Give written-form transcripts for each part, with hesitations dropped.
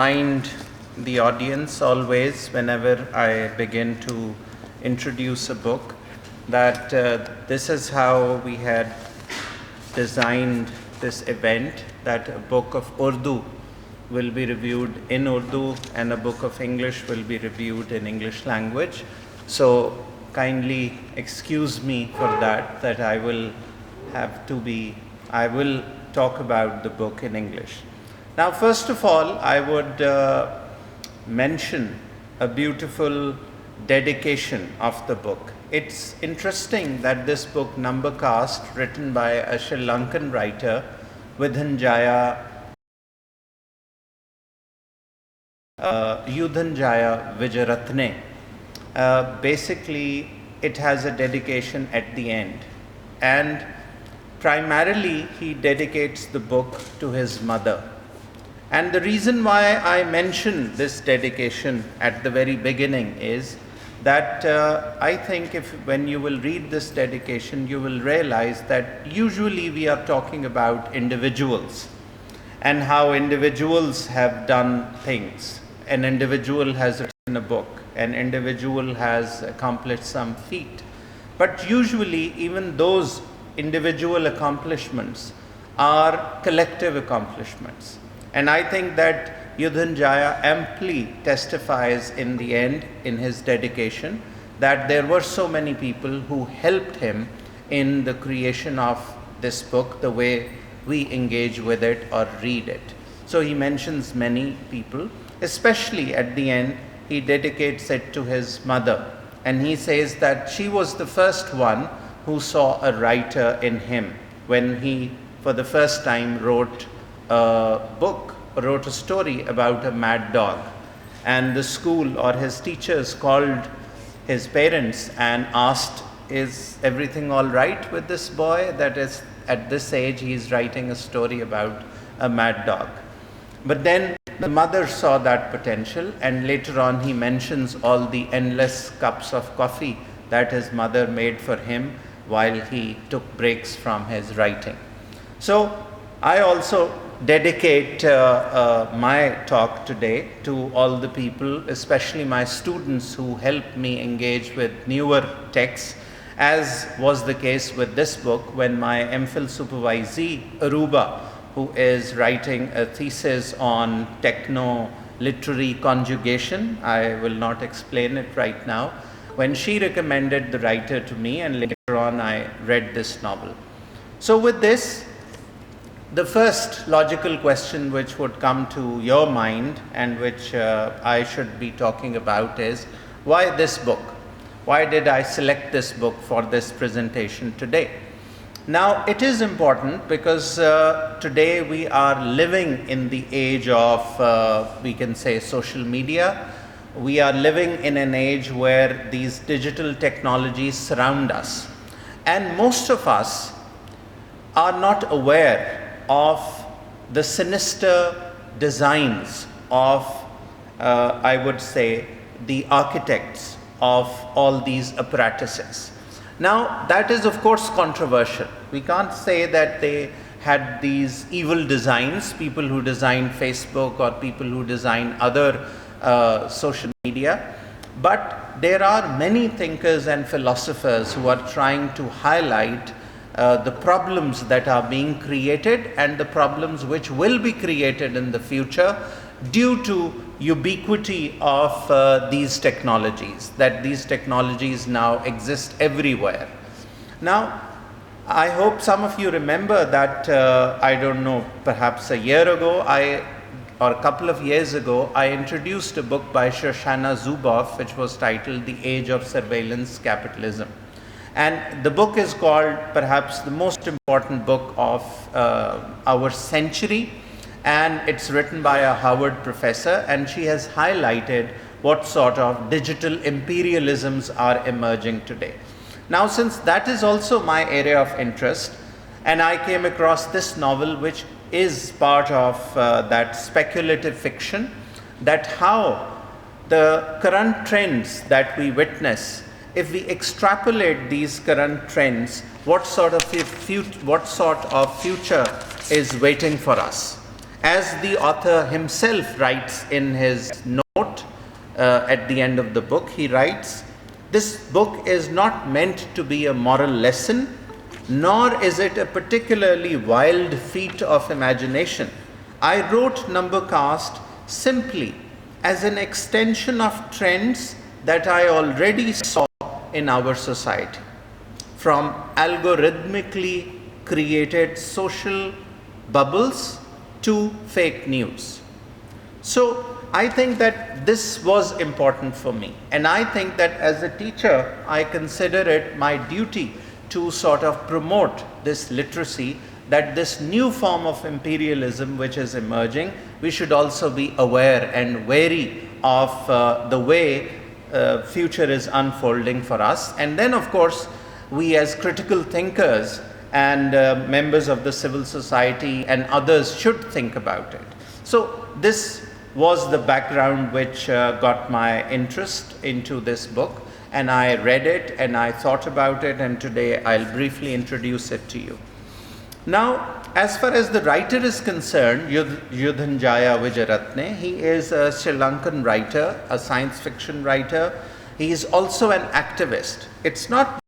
Remind the audience always whenever I begin to introduce a book that this is how we had designed this event, that a book of Urdu will be reviewed in Urdu and a book of English will be reviewed in English language. So kindly excuse me for that I will talk about the book in English. Now, first of all, I would mention a beautiful dedication of the book. It's interesting that this book, Numbercaste, written by a Sri Lankan writer, Yudhanjaya Vijayaratne, basically it has a dedication at the end. And primarily, he dedicates the book to his mother. And the reason why I mention this dedication at the very beginning is that I think when you will read this dedication, you will realize that usually we are talking about individuals and how individuals have done things. An individual has written a book, an individual has accomplished some feat. But usually even those individual accomplishments are collective accomplishments. And I think that Yudhanjaya amply testifies in the end, in his dedication, that there were so many people who helped him in the creation of this book, the way we engage with it or read it. So he mentions many people, especially at the end, he dedicates it to his mother. And he says that she was the first one who saw a writer in him when he, for the first time, wrote a story about a mad dog. And the school or his teachers called his parents and asked, is everything all right with this boy? That is, at this age, he is writing a story about a mad dog. But then the mother saw that potential, and later on he mentions all the endless cups of coffee that his mother made for him while he took breaks from his writing. So I also dedicate my talk today to all the people, especially my students who helped me engage with newer texts, as was the case with this book when my MPhil supervisee, Aruba, who is writing a thesis on techno-literary conjugation, I will not explain it right now, when she recommended the writer to me, and later on I read this novel. So with this, the first logical question which would come to your mind and which I should be talking about is, why this book? Why did I select this book for this presentation today? Now, it is important because today we are living in the age of, we can say, social media. We are living in an age where these digital technologies surround us. And most of us are not aware of the sinister designs of, I would say, the architects of all these apparatuses. Now, that is of course controversial. We can't say that they had these evil designs, people who designed Facebook or people who design other social media, but there are many thinkers and philosophers who are trying to highlight the problems that are being created and the problems which will be created in the future due to ubiquity of these technologies, that these technologies now exist everywhere. Now, I hope some of you remember that, I don't know, perhaps a year ago, or a couple of years ago, I introduced a book by Shoshana Zuboff, which was titled The Age of Surveillance Capitalism. And the book is called perhaps the most important book of our century, and it's written by a Harvard professor, and she has highlighted what sort of digital imperialisms are emerging today. Now, since that is also my area of interest, and I came across this novel which is part of that speculative fiction, that how the current trends that we witness, if we extrapolate these current trends, what sort of future is waiting for us. As the author himself writes in his note at the end of the book, he writes, "This book is not meant to be a moral lesson, nor is it a particularly wild feat of imagination. I wrote Numbercaste simply as an extension of trends that I already saw in our society, from algorithmically created social bubbles to fake news." So I think that this was important for me, and I think that as a teacher I consider it my duty to sort of promote this literacy, that this new form of imperialism which is emerging, we should also be aware and wary of the way future is unfolding for us. And then of course we as critical thinkers and members of the civil society and others should think about it. So this was the background which got my interest into this book, and I read it and I thought about it, and today I'll briefly introduce it to you. Now, as far as the writer is concerned, Yudhanjaya Wijaratne, he is a Sri Lankan writer, a science fiction writer. He is also an activist. It's not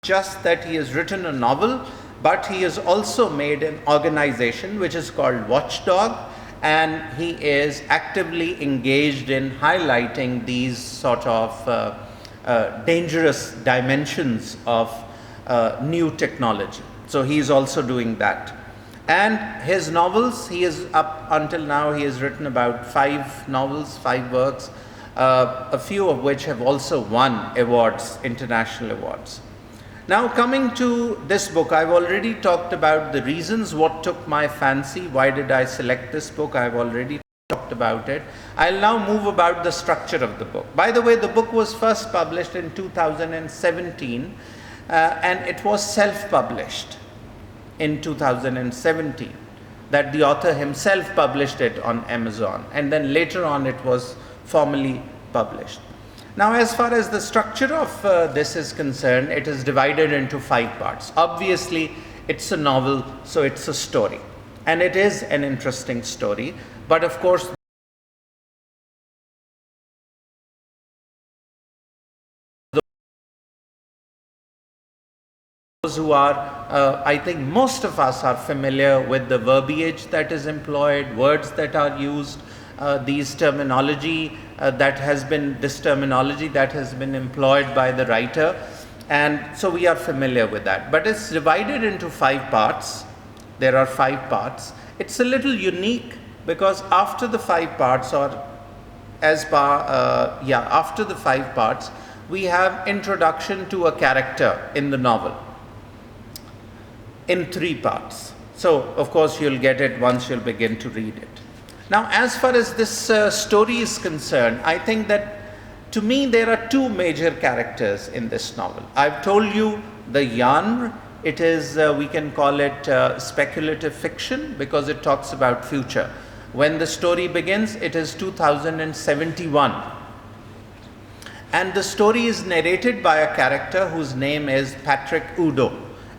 just that he has written a novel, but he has also made an organization which is called Watchdog, and he is actively engaged in highlighting these sort of dangerous dimensions of new technology. So he is also doing that. And his novels, he is up until now, he has written about 5 novels, 5 works, a few of which have also won awards, international awards. Now coming to this book, I've already talked about the reasons what took my fancy. Why did I select this book? I've already talked about it. I'll now move about the structure of the book. By the way, the book was first published in 2017 and it was self-published in 2017. That the author himself published it on Amazon, and then later on it was formally published. Now, as far as the structure of this is concerned, it is divided into 5 parts. Obviously, it's a novel, so it's a story. And it is an interesting story. But of course, those who are, I think most of us are familiar with the verbiage that is employed, words that are used, this terminology that has been employed by the writer, and so we are familiar with that. But it's divided into 5 parts. There are 5 parts. It's a little unique because after the 5 parts, after the 5 parts, we have introduction to a character in the novel in 3 parts. So of course you'll get it once you'll begin to read it. Now, as far as this story is concerned, I think that to me there are 2 major characters in this novel. I've told you the genre. It is, we can call it speculative fiction because it talks about future. When the story begins, it is 2071. And the story is narrated by a character whose name is Patrick Udo.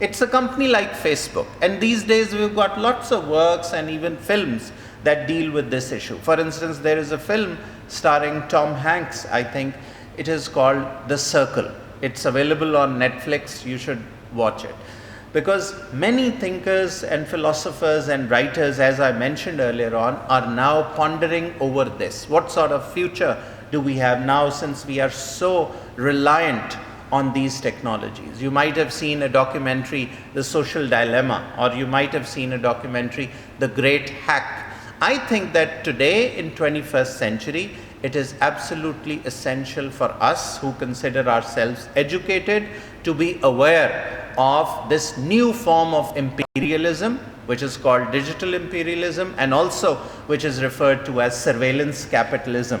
It's a company like Facebook, and these days we've got lots of works and even films that deal with this issue. For instance, there is a film starring Tom Hanks, I think it is called The Circle. It's available on Netflix, you should watch it. Because many thinkers and philosophers and writers, as I mentioned earlier on, are now pondering over this. What sort of future do we have now, since we are so reliant on these technologies? You might have seen a documentary, The Social Dilemma, or you might have seen a documentary, The Great Hack. I think that today in 21st century, it is absolutely essential for us who consider ourselves educated to be aware of this new form of imperialism, which is called digital imperialism, and also which is referred to as surveillance capitalism.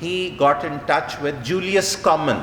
he got in touch with Julius Common.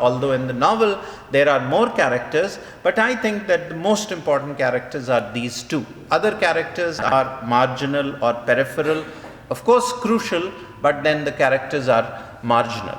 although in the novel there are more characters, but I think that the most important characters are these two. Other characters are marginal or peripheral, of course crucial, but then the characters are marginal.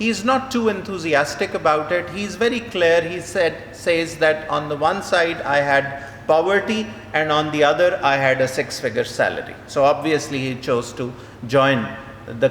he is not too enthusiastic about it. He is very clear. He says that on the one side I had poverty and on the other I had a 6-figure salary. So obviously he chose to join the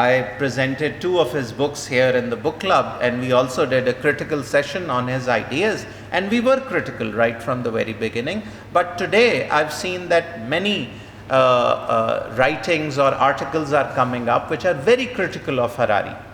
I presented 2 of his books here in the book club, and we also did a critical session on his ideas, and we were critical right from the very beginning. But today I've seen that many writings or articles are coming up which are very critical of Harari,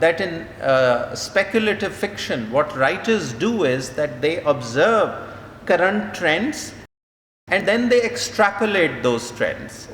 that in speculative fiction what writers do is that they observe current trends and then they extrapolate those trends.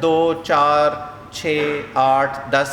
2, 4, 6, 8, 10,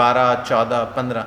12, 14, 15,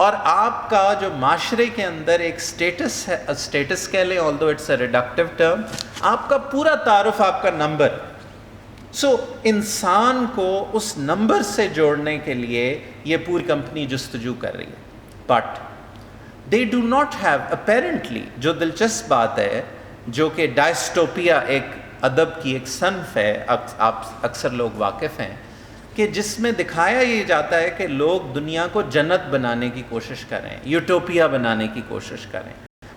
اور آپ کا جو معاشرے کے اندر ایک status ہے، status کہہ لیں although it's a reductive term، آپ کا پورا تعارف آپ کا نمبر. سو انسان کو اس نمبر سے جوڑنے کے لیے یہ پوری کمپنی جستجو کر رہی ہے. But they do not have apparently، جو دلچسپ بات ہے، جو کہ ڈائسٹوپیا ایک ادب کی ایک صنف ہے، آپ اکثر لوگ واقف ہیں، کہ جس میں دکھایا یہ جاتا ہے کہ لوگ دنیا کو جنت بنانے کی کوشش کریں، یوٹوپیا بنانے کی کوشش کریں،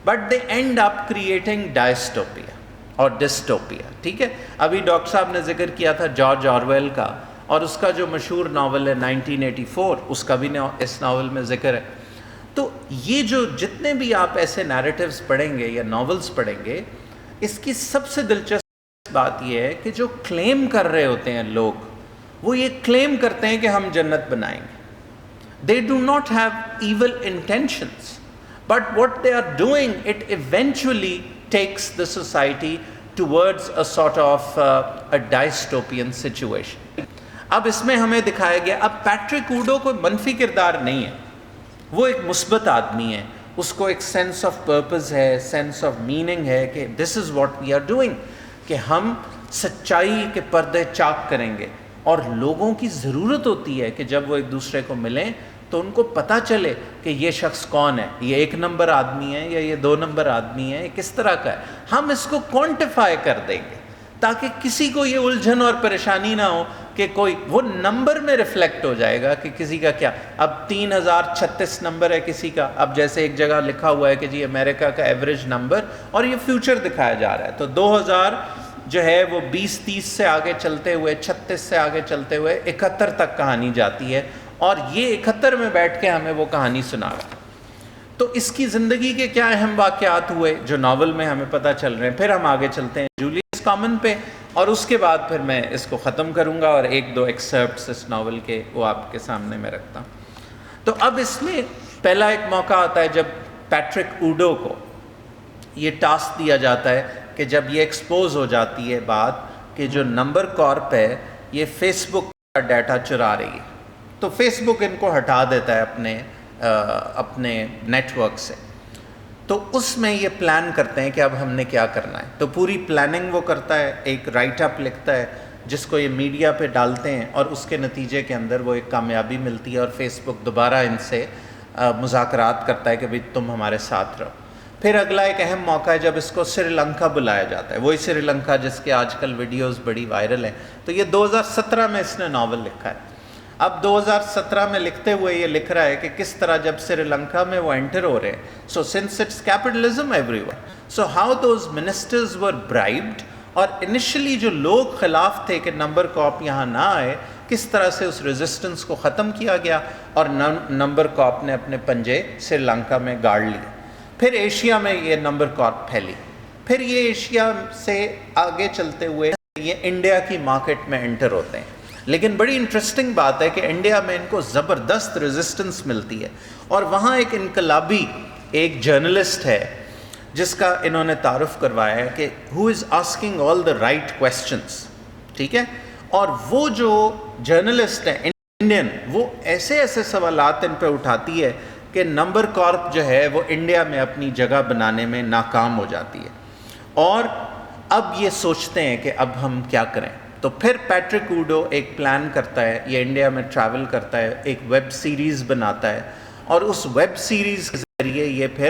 but they end up creating dystopia اور ڈسٹوپیا. ٹھیک ہے، ابھی ڈاکٹر صاحب نے ذکر کیا تھا جارج آرویل کا، اور اس کا جو مشہور ناول ہے 1984، اس کا بھی اس ناول میں ذکر ہے. تو یہ جو جتنے بھی آپ ایسے نیریٹیوز پڑھیں گے یا ناولز پڑھیں گے، اس کی سب سے دلچسپ بات یہ ہے کہ جو کلیم کر رہے ہوتے ہیں لوگ، وہ یہ کلیم کرتے ہیں کہ ہم جنت بنائیں گے. They do not have evil intentions, but what they are doing, it eventually takes the society towards a sort of a dystopian situation. اب اس میں ہمیں دکھایا گیا، اب پیٹرک اوڈو کوئی منفی کردار نہیں ہے، وہ ایک مثبت آدمی ہے، اس کو ایک سینس آف پرپز ہے، سینس آف میننگ ہے کہ this is what we are doing, کہ ہم سچائی کے پردے چاک کریں گے. اور لوگوں کی ضرورت ہوتی ہے کہ جب وہ ایک دوسرے کو ملیں تو ان کو پتہ چلے کہ یہ شخص کون ہے، یہ 1 نمبر آدمی ہے یا یہ 2 نمبر آدمی ہے، یہ کس طرح کا ہے. ہم اس کو کوانٹیفائی کر دیں گے تاکہ کسی کو یہ الجھن اور پریشانی نہ ہو کہ کوئی وہ نمبر میں ریفلیکٹ ہو جائے گا کہ کسی کا کیا. اب 3036 نمبر ہے کسی کا، اب جیسے ایک جگہ لکھا ہوا ہے کہ جی امریکہ کا ایوریج نمبر، اور یہ فیوچر دکھایا جا رہا ہے. تو 2000 جو ہے وہ 20-30 سے آگے چلتے ہوئے 36 سے آگے چلتے ہوئے 71 تک کہانی جاتی ہے، اور یہ 71 میں بیٹھ کے ہمیں وہ کہانی سنا رہا ہے. تو اس کی زندگی کے کیا اہم واقعات ہوئے جو ناول میں ہمیں پتہ چل رہے ہیں. پھر ہم آگے چلتے ہیں جولیس کامن پہ، اور اس کے بعد پھر میں اس کو ختم کروں گا اور 1-2 ایکسرپٹس اس ناول کے وہ آپ کے سامنے میں رکھتا ہوں. تو اب اس میں پہلا ایک موقع آتا ہے جب پیٹرک اوڈو کو یہ ٹاسک دیا جاتا ہے کہ جب یہ ایکسپوز ہو جاتی ہے بات کہ جو نمبر کارپ ہے یہ فیس بک کا ڈیٹا چرا رہی ہے، تو فیس بک ان کو ہٹا دیتا ہے اپنے نیٹ ورک سے. تو اس میں یہ پلان کرتے ہیں کہ اب ہم نے کیا کرنا ہے. تو پوری پلاننگ وہ کرتا ہے، ایک رائٹ اپ لکھتا ہے جس کو یہ میڈیا پہ ڈالتے ہیں، اور اس کے نتیجے کے اندر وہ ایک کامیابی ملتی ہے، اور فیس بک دوبارہ ان سے مذاکرات کرتا ہے کہ بھئی تم ہمارے ساتھ رہو. پھر اگلا ایک اہم موقع ہے جب اس کو سری لنکا بلایا جاتا ہے، وہی سری لنکا جس کے آج کل ویڈیوز بڑی وائرل ہیں. تو یہ 2017 میں اس نے ناول لکھا ہے. اب 2017 میں لکھتے ہوئے یہ لکھ رہا ہے کہ کس طرح جب سری لنکا میں وہ انٹر ہو رہے ہیں، so since it's capitalism everywhere, so how those ministers were bribed, اور انیشلی جو لوگ خلاف تھے کہ نمبر کاپ یہاں نہ آئے، کس طرح سے اس ریزسٹنس کو ختم کیا گیا، اور نمبر کاپ نے اپنے پنجے سری لنکا میں گاڑ لیے. پھر ایشیا میں یہ نمبر کارپ پھیلی. پھر یہ ایشیا سے آگے چلتے ہوئے یہ انڈیا کی مارکیٹ میں انٹر ہوتے ہیں. لیکن بڑی انٹرسٹنگ بات ہے کہ انڈیا میں ان کو زبردست ریزسٹنس ملتی ہے، اور وہاں ایک انقلابی ایک جرنلسٹ ہے جس کا انہوں نے تعارف کروایا ہے کہ who is asking all the right questions. ٹھیک ہے، اور وہ جو جرنلسٹ ہے انڈین، وہ ایسے ایسے سوالات ان پہ اٹھاتی ہے کہ نمبر کارپ جو ہے وہ انڈیا میں اپنی جگہ بنانے میں ناکام ہو جاتی ہے. اور اب یہ سوچتے ہیں کہ اب ہم کیا کریں. تو پھر پیٹرک اوڈو ایک پلان کرتا ہے، یہ انڈیا میں ٹریول کرتا ہے، ایک ویب سیریز بناتا ہے، اور اس ویب سیریز کے ذریعے یہ پھر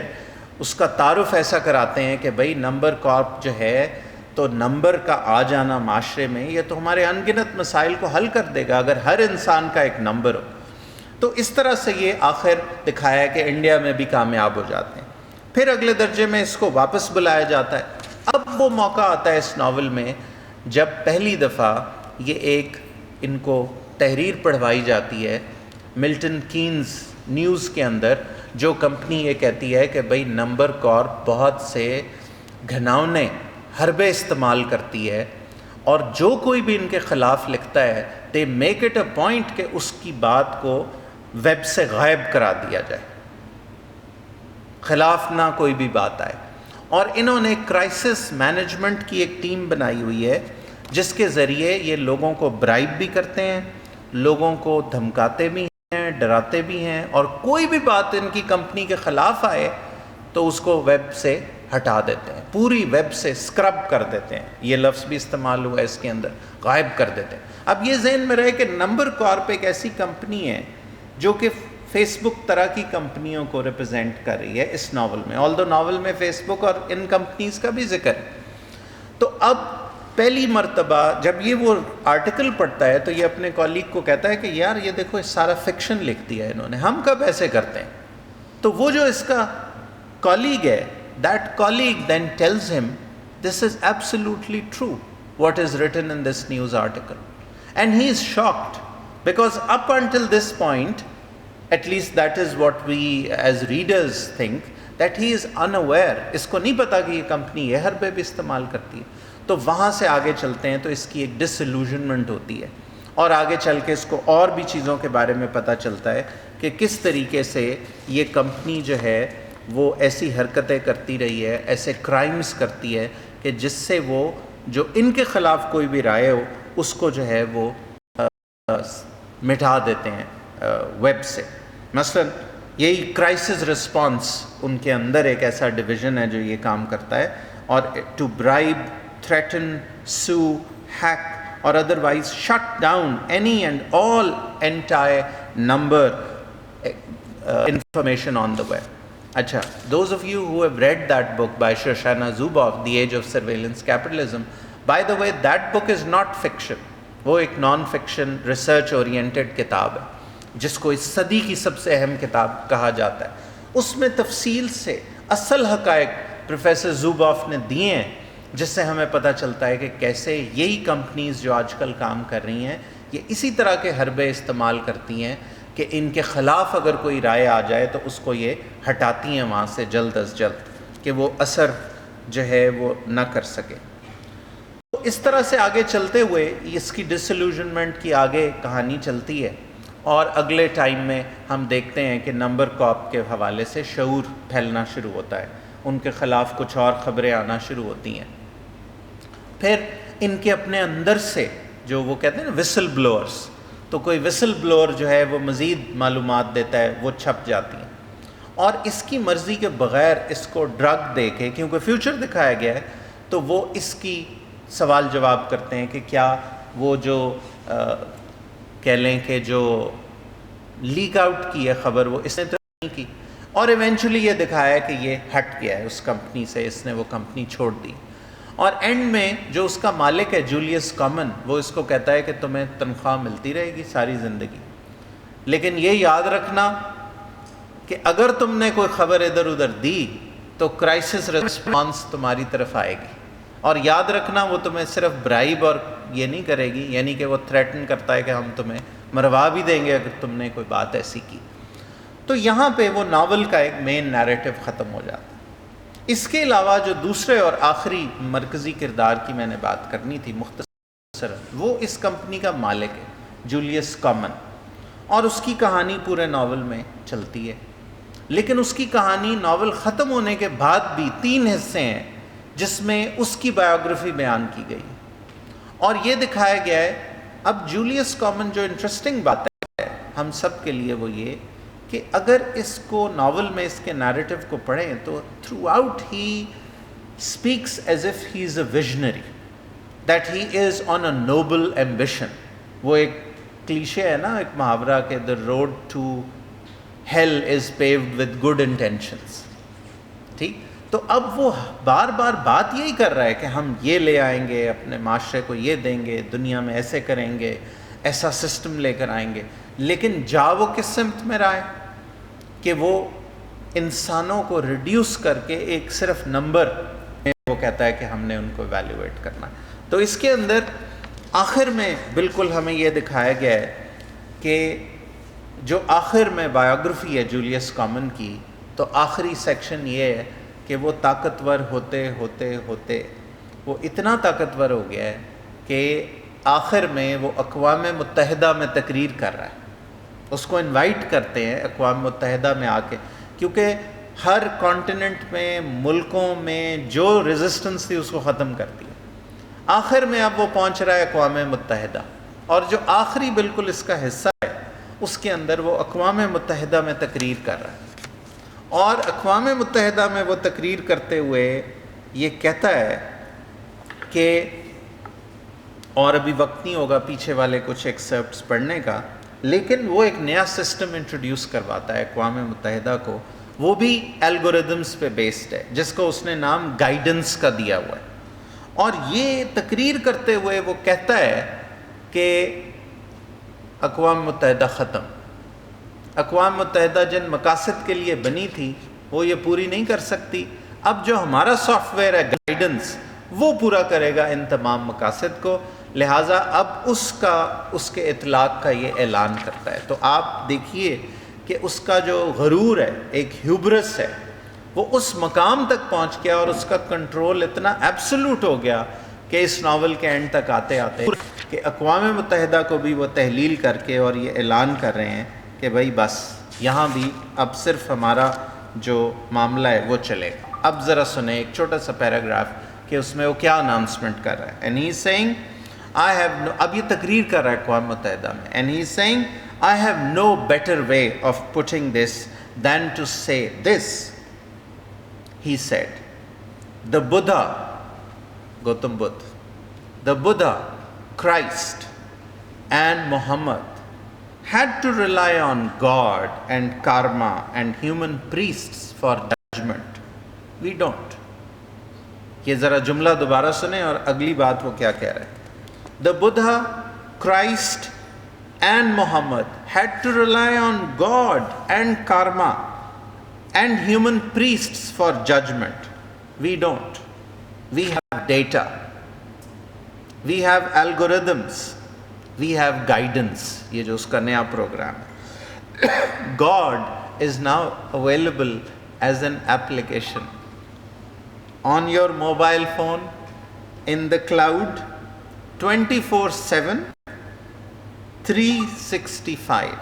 اس کا تعارف ایسا کراتے ہیں کہ بھئی نمبر کارپ جو ہے تو نمبر کا آ جانا معاشرے میں یہ تو ہمارے ان گنت مسائل کو حل کر دے گا اگر ہر انسان کا ایک نمبر ہو. تو اس طرح سے یہ آخر دکھایا کہ انڈیا میں بھی کامیاب ہو جاتے ہیں. پھر اگلے درجے میں اس کو واپس بلایا جاتا ہے. اب وہ موقع آتا ہے اس ناول میں جب پہلی دفعہ یہ ایک ان کو تحریر پڑھوائی جاتی ہے ملٹن کینز نیوز کے اندر، جو کمپنی یہ کہتی ہے کہ بھئی نمبر کارپ بہت سے گھناؤنے حربے استعمال کرتی ہے، اور جو کوئی بھی ان کے خلاف لکھتا ہے they make it a point کہ اس کی بات کو ویب سے غائب کرا دیا جائے، خلاف نہ کوئی بھی بات آئے. اور انہوں نے کرائسس مینجمنٹ کی ایک ٹیم بنائی ہوئی ہے جس کے ذریعے یہ لوگوں کو برائب بھی کرتے ہیں، لوگوں کو دھمکاتے بھی ہیں, ڈراتے بھی ہیں, اور کوئی بھی بات ان کی کمپنی کے خلاف آئے تو اس کو ویب سے ہٹا دیتے ہیں, پوری ویب سے اسکرب کر دیتے ہیں. یہ لفظ بھی استعمال ہوا ہے اس کے اندر, غائب کر دیتے ہیں. اب یہ ذہن میں رہے کہ نمبر کارپ ایک ایسی کمپنی ہے جو کہ فیس بک طرح کی کمپنیوں کو ریپرزینٹ کر رہی ہے اس ناول میں, آلدو ناول میں فیس بک اور ان کمپنیز کا بھی ذکر ہے. تو اب پہلی مرتبہ جب یہ وہ آرٹیکل پڑھتا ہے تو یہ اپنے کالیگ کو کہتا ہے کہ یار یہ دیکھو اس سارا فکشن لکھ دیا ہے انہوں نے, ہم کب ایسے کرتے ہیں. تو وہ جو اس کا کالیگ ہے, that colleague then tells him this is absolutely true what is written in this news article, and he is shocked because up until this point, at least that is what we as readers think, that he is unaware, اس کو نہیں پتا کہ یہ company یہ حربے بھی استعمال کرتی ہے. تو وہاں سے آگے چلتے ہیں تو اس کی ایک ڈسلوژنمنٹ ہوتی ہے, اور آگے چل کے اس کو اور بھی چیزوں کے بارے میں پتہ چلتا ہے کہ کس طریقے سے یہ کمپنی جو ہے وہ ایسی حرکتیں کرتی رہی ہے, ایسے کرائمز کرتی ہے کہ جس سے وہ جو ان کے خلاف کوئی بھی رائے ہو اس کو جو ہے وہ مٹا دیتے ہیں ویب سے. مثلا یہی کرائسس رسپانس ان کے اندر ایک ایسا ڈویژن ہے جو یہ کام کرتا ہے, اور to bribe, threaten, sue, hack or otherwise shut down any and all entire number information on the web. اچھا, those of you who have read that book by Shoshana Zuboff, The Age of Surveillance Capitalism, by the way, that book is not fiction. وہ ایک non fiction research oriented کتاب ہے جس کو اس صدی کی سب سے اہم کتاب کہا جاتا ہے. اس میں تفصیل سے اصل حقائق پروفیسر زوباف نے دیے ہیں, جس سے ہمیں پتہ چلتا ہے کہ کیسے یہی کمپنیز جو آج کل کام کر رہی ہیں یہ اسی طرح کے حربے استعمال کرتی ہیں کہ ان کے خلاف اگر کوئی رائے آ جائے تو اس کو یہ ہٹاتی ہیں وہاں سے جلد از جلد کہ وہ اثر جو ہے وہ نہ کر سکے. تو اس طرح سے آگے چلتے ہوئے اس کی ڈسلوژنمنٹ کی آگے کہانی چلتی ہے, اور اگلے ٹائم میں ہم دیکھتے ہیں کہ نمبر کاپ کے حوالے سے شعور پھیلنا شروع ہوتا ہے, ان کے خلاف کچھ اور خبریں آنا شروع ہوتی ہیں. پھر ان کے اپنے اندر سے جو وہ کہتے ہیں نا وسل بلوئرس, تو کوئی وسل بلوئر جو ہے وہ مزید معلومات دیتا ہے, وہ چھپ جاتی ہیں, اور اس کی مرضی کے بغیر اس کو ڈرگ دے کے, کیونکہ فیوچر دکھایا گیا ہے, تو وہ اس کی سوال جواب کرتے ہیں کہ کیا وہ جو کہہ لیں کہ جو لیک آؤٹ کی ہے خبر وہ اس نے تو نہیں کی, اور ایونچولی یہ دکھایا کہ یہ ہٹ گیا ہے اس کمپنی سے, اس نے وہ کمپنی چھوڑ دی. اور اینڈ میں جو اس کا مالک ہے جولیس کامن, وہ اس کو کہتا ہے کہ تمہیں تنخواہ ملتی رہے گی ساری زندگی, لیکن یہ یاد رکھنا کہ اگر تم نے کوئی خبر ادھر ادھر دی تو کرائسس رسپانس تمہاری طرف آئے گی, اور یاد رکھنا وہ تمہیں صرف برائب اور یہ نہیں کرے گی, یعنی کہ وہ تھریٹن کرتا ہے کہ ہم تمہیں مروا بھی دیں گے اگر تم نے کوئی بات ایسی کی. تو یہاں پہ وہ ناول کا ایک مین نیریٹو ختم ہو جاتا ہے. اس کے علاوہ جو دوسرے اور آخری مرکزی کردار کی میں نے بات کرنی تھی مختصر, وہ اس کمپنی کا مالک ہے جولیس کامن, اور اس کی کہانی پورے ناول میں چلتی ہے. لیکن اس کی کہانی ناول ختم ہونے کے بعد بھی 3 حصے ہیں جس میں اس کی بایوگرافی بیان کی گئی, اور یہ دکھایا گیا ہے. اب جولیس کامن جو انٹرسٹنگ بات ہے ہم سب کے لیے وہ یہ کہ اگر اس کو ناول میں اس کے نیریٹو کو پڑھیں تو throughout he speaks as if he is a visionary, that he is on a noble ambition. وہ ایک کلیشے ہے نا, ایک محاورہ کہ the road to hell is paved with good intentions. ٹھیک, تو اب وہ بار بار بات یہی کر رہا ہے کہ ہم یہ لے آئیں گے, اپنے معاشرے کو یہ دیں گے, دنیا میں ایسے کریں گے, ایسا سسٹم لے کر آئیں گے, لیکن جا وہ کس سمت میں رہا ہے کہ وہ انسانوں کو ریڈیوس کر کے ایک صرف نمبر میں وہ کہتا ہے کہ ہم نے ان کو ایویلیویٹ کرنا ہے. تو اس کے اندر آخر میں بالکل ہمیں یہ دکھایا گیا ہے کہ جو آخر میں بایوگرافی ہے جولیس کامن کی, تو آخری سیکشن یہ ہے کہ وہ طاقتور ہوتے ہوتے ہوتے وہ اتنا طاقتور ہو گیا ہے کہ آخر میں وہ اقوام متحدہ میں تقریر کر رہا ہے. اس کو انوائٹ کرتے ہیں اقوام متحدہ میں آ کے, کیونکہ ہر کانٹیننٹ میں, ملکوں میں جو ریزسٹنس تھی اس کو ختم کر دیا. آخر میں اب وہ پہنچ رہا ہے اقوام متحدہ, اور جو آخری بالکل اس کا حصہ ہے اس کے اندر وہ اقوام متحدہ میں تقریر کر رہا ہے، اور اقوام متحدہ میں وہ تقریر کرتے ہوئے یہ کہتا ہے کہ، اور ابھی وقت نہیں ہوگا پیچھے والے کچھ ایکسرپٹس پڑھنے کا، لیکن وہ ایک نیا سسٹم انٹروڈیوس کرواتا ہے اقوام متحدہ کو، وہ بھی الگوریدمس پہ بیسڈ ہے، جس کو اس نے نام گائیڈنس کا دیا ہوا ہے. اور یہ تقریر کرتے ہوئے وہ کہتا ہے کہ اقوام متحدہ ختم، اقوام متحدہ جن مقاصد کے لیے بنی تھی وہ یہ پوری نہیں کر سکتی، اب جو ہمارا سافٹ ویئر ہے گائیڈنس وہ پورا کرے گا ان تمام مقاصد کو، لہٰذا اب اس کے اطلاق کا یہ اعلان کرتا ہے. تو آپ دیکھیے کہ اس کا جو غرور ہے، ایک ہیوبرس ہے، وہ اس مقام تک پہنچ گیا اور اس کا کنٹرول اتنا ایبسولوٹ ہو گیا کہ اس ناول کے اینڈ تک آتے آتے کہ اقوام متحدہ کو بھی وہ تحلیل کر کے اور یہ اعلان کر رہے ہیں کہ بھائی بس یہاں بھی اب صرف ہمارا جو معاملہ ہے وہ چلے گا. اب ذرا سنیں ایک چھوٹا سا پیراگراف کہ اس میں وہ کیا اناؤنسمنٹ کر رہا ہے. And he is saying I have no, اب یہ تقریر کر رہا ہے اقوام متحدہ میں، and he is saying I have no better way of putting this than to say this. He said, the Buddha, Gautam Buddha, the Buddha, Christ, and Muhammad had to rely on God and karma and human priests for judgment. We don't. یہ ذرا جملہ دوبارہ سنیں اور اگلی بات وہ کیا کہہ رہے ہیں. The Buddha, Christ, and Muhammad had to rely on God and karma and human priests for judgment. We don't. We have data. We have algorithms. We have guidance. یہ جو اس کا نیا پروگرام ہے. God is now available as an application on your mobile phone, in the cloud, 24/7, 365.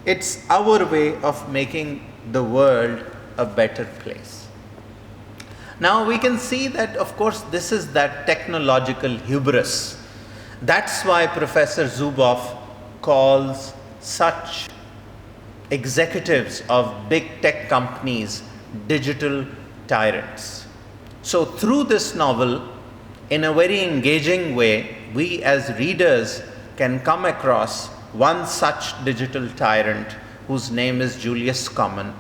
It's our way of making the world a better place. Now we can see that, of course, this is that technological hubris. That's why Professor Zuboff calls such executives of big tech companies digital tyrants. So through this novel, in a very engaging way, we as readers can come across one such digital tyrant whose name is Julius Common.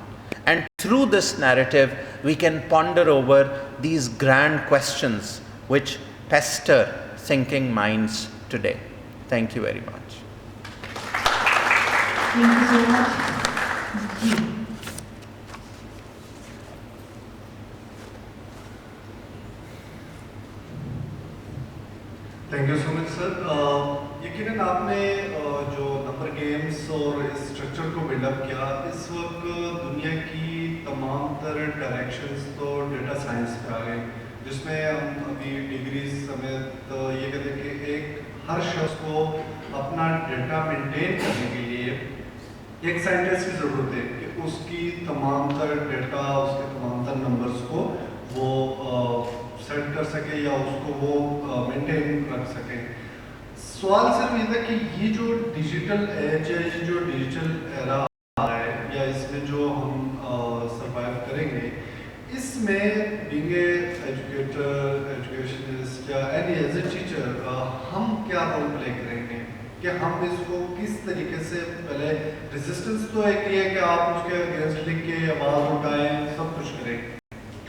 And through this narrative, we can ponder over these grand questions which pester thinking minds today. Thank you very much. Thank you so much. Thank you so much, sir. یقیناً آپ نے جو number games اور اس structure کو build up کیا، اس وقت دنیا کی تمام تر ڈائریکشنز تو ڈیٹا سائنس پہ آ گئے، جس میں ہم ابھی ڈگریز سمیت یہ کہتے ہیں کہ ایک ہر شخص کو اپنا ڈیٹا مینٹین کرنے کے لیے ایک سائنٹسٹ کی ضرورت ہے کہ اس کی تمام تر ڈیٹا، اس کے تمام تر نمبرز کو وہ سیٹ کر سکے یا اس کو وہ مینٹین رکھ سکے. سوال صرف یہ تھا کہ یہ جو ڈیجیٹل ایج ہے، یہ جو ڈیجیٹل ایرا آ رہا ہے، یا اس میں جو ہم سروائیو کریں گے، اس میں بینگ اے ایجوکیٹر، ایجوکیشنسٹ یا اینی ایز اے ٹیچر ہم کیا رول پلے کریں گے کہ ہم اس کو کس طریقے سے، پہلے ریزسٹنس تو ایک یہ ہے کہ آپ اس کے اگینسٹ لکھ کے آواز اٹھائیں، سب کچھ کریں،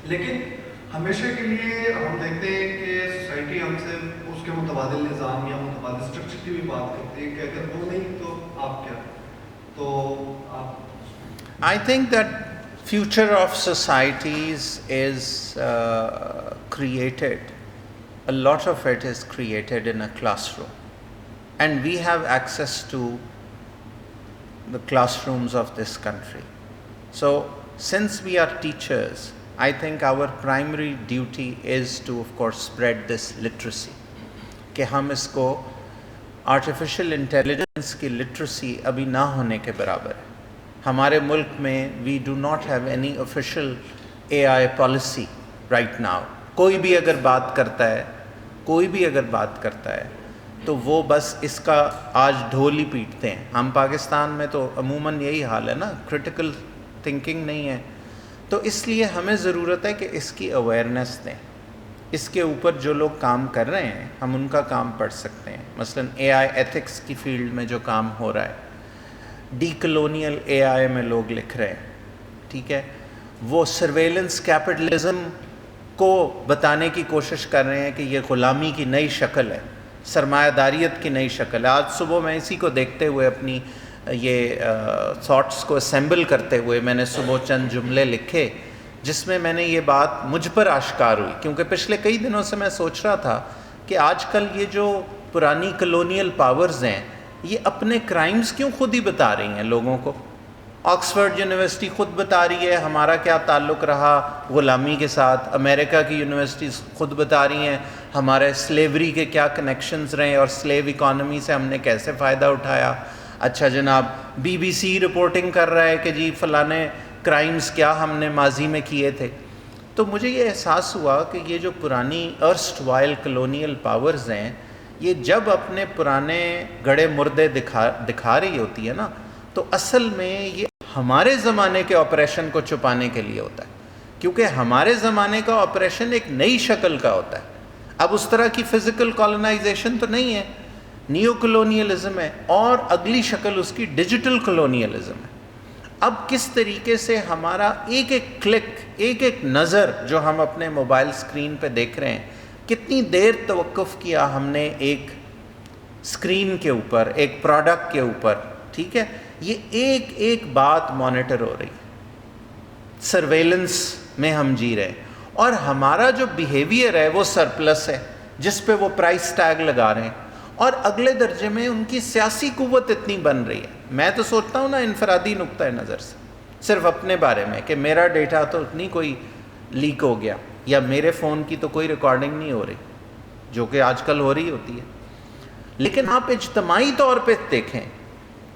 لیکن ہمیشہ کے لیے ہم دیکھتے ہیں کہ سوسائٹی ہم سے اس کے متبادل نظام یا متبادل اسٹرکچر کی بھی بات کرتی ہے کہ اگر وہ نہیں تو آپ کیا. تو آپ I think that future of societies is created, a lot of it is created in a classroom, and we have access to the classrooms of this country. So since we are teachers, I think our primary duty is to, of course, spread this literacy. کہ ہم اس کو artificial intelligence کی literacy ابھی نہ ہونے کے برابر ہے. ہمارے ملک میں we do not have any official A I policy right now. کوئی بھی اگر بات کرتا ہے تو وہ بس اس کا آج ڈھول ہی پیٹتے ہیں. ہم پاکستان میں تو عموماً یہی حال ہے نا, کرٹیکل تھنکنگ نہیں ہے. تو اس لیے ہمیں ضرورت ہے کہ اس کی اویئرنیس دیں. اس کے اوپر جو لوگ کام کر رہے ہیں ہم ان کا کام پڑھ سکتے ہیں. مثلاً اے آئی ایتھکس کی فیلڈ میں جو کام ہو رہا ہے, ڈی کلونیل اے آئی میں لوگ لکھ رہے ہیں, ٹھیک ہے, وہ سرویلنس کیپٹلزم کو بتانے کی کوشش کر رہے ہیں کہ یہ غلامی کی نئی شکل ہے, سرمایہ داریت کی نئی شکل ہے. آج صبح میں اسی کو دیکھتے ہوئے اپنی یہ تھاٹس کو اسمبل کرتے ہوئے میں نے صبح چند جملے لکھے جس میں میں نے یہ بات مجھ پر آشکار ہوئی, کیونکہ پچھلے کئی دنوں سے میں سوچ رہا تھا کہ آج کل یہ جو پرانی کلونیل پاورز ہیں یہ اپنے کرائمز کیوں خود ہی بتا رہی ہیں لوگوں کو. آکسفورڈ یونیورسٹی خود بتا رہی ہے ہمارا کیا تعلق رہا غلامی کے ساتھ, امریکہ کی یونیورسٹیز خود بتا رہی ہیں ہمارے سلیوری کے کیا کنیکشنز رہے اور سلیو اکانومی سے ہم نے کیسے فائدہ اٹھایا. اچھا جناب, بی بی سی رپورٹنگ کر رہا ہے کہ جی فلانے کرائمز کیا ہم نے ماضی میں کیے تھے. تو مجھے یہ احساس ہوا کہ یہ جو پرانی ارسٹ وائل کلونیل پاورز ہیں یہ جب اپنے پرانے گڑے مردے دکھا رہی ہوتی ہے نا, تو اصل میں یہ ہمارے زمانے کے آپریشن کو چھپانے کے لیے ہوتا ہے, کیونکہ ہمارے زمانے کا آپریشن ایک نئی شکل کا ہوتا ہے. اب اس طرح کی فزیکل کالونائزیشن تو نہیں ہے, نیو کلونیلزم ہے, اور اگلی شکل اس کی ڈیجیٹل کلونیلزم ہے. اب کس طریقے سے ہمارا ایک ایک کلک, ایک ایک نظر جو ہم اپنے موبائل اسکرین پہ دیکھ رہے ہیں, کتنی دیر توقف کیا ہم نے ایک اسکرین کے اوپر, ایک پروڈکٹ کے اوپر, ٹھیک ہے, یہ ایک ایک بات مانیٹر ہو رہی ہے, سرویلنس میں ہم جی رہے ہیں, اور ہمارا جو بیہیویئر ہے وہ سرپلس ہے جس پہ وہ پرائس ٹیگ لگا رہے ہیں, اور اگلے درجے میں ان کی سیاسی قوت اتنی بن رہی ہے. میں تو سوچتا ہوں نا انفرادی نقطۂ نظر سے, صرف اپنے بارے میں کہ میرا ڈیٹا تو نہیں کوئی لیک ہو گیا, یا میرے فون کی تو کوئی ریکارڈنگ نہیں ہو رہی, جو کہ آج کل ہو رہی ہوتی ہے. لیکن آپ اجتماعی طور پہ دیکھیں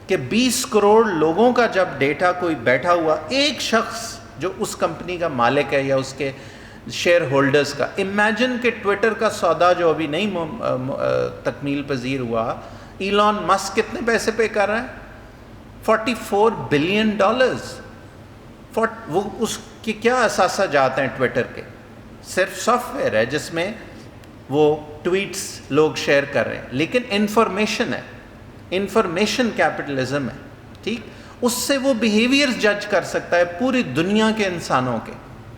کہ 20 کروڑ لوگوں کا جب ڈیٹا کوئی بیٹھا ہوا ایک شخص جو اس کمپنی کا مالک ہے یا اس کے شیئر ہولڈرز کا, امیجن کہ ٹویٹر کا سودا جو ابھی نہیں تکمیل پذیر ہوا, ایلان مسک کتنے پیسے پے کر رہا ہے, $44 بلین. وہ اس کے کیا اثاثہ جات ہیں ٹویٹر کے, صرف سافٹ ویئر ہے جس میں وہ ٹویٹس لوگ شیئر کر رہے ہیں, لیکن انفارمیشن ہے, انفارمیشن کیپٹلزم ہے, ٹھیک. اس سے وہ بیہیویئرز جج کر سکتا ہے پوری دنیا کے انسانوں کے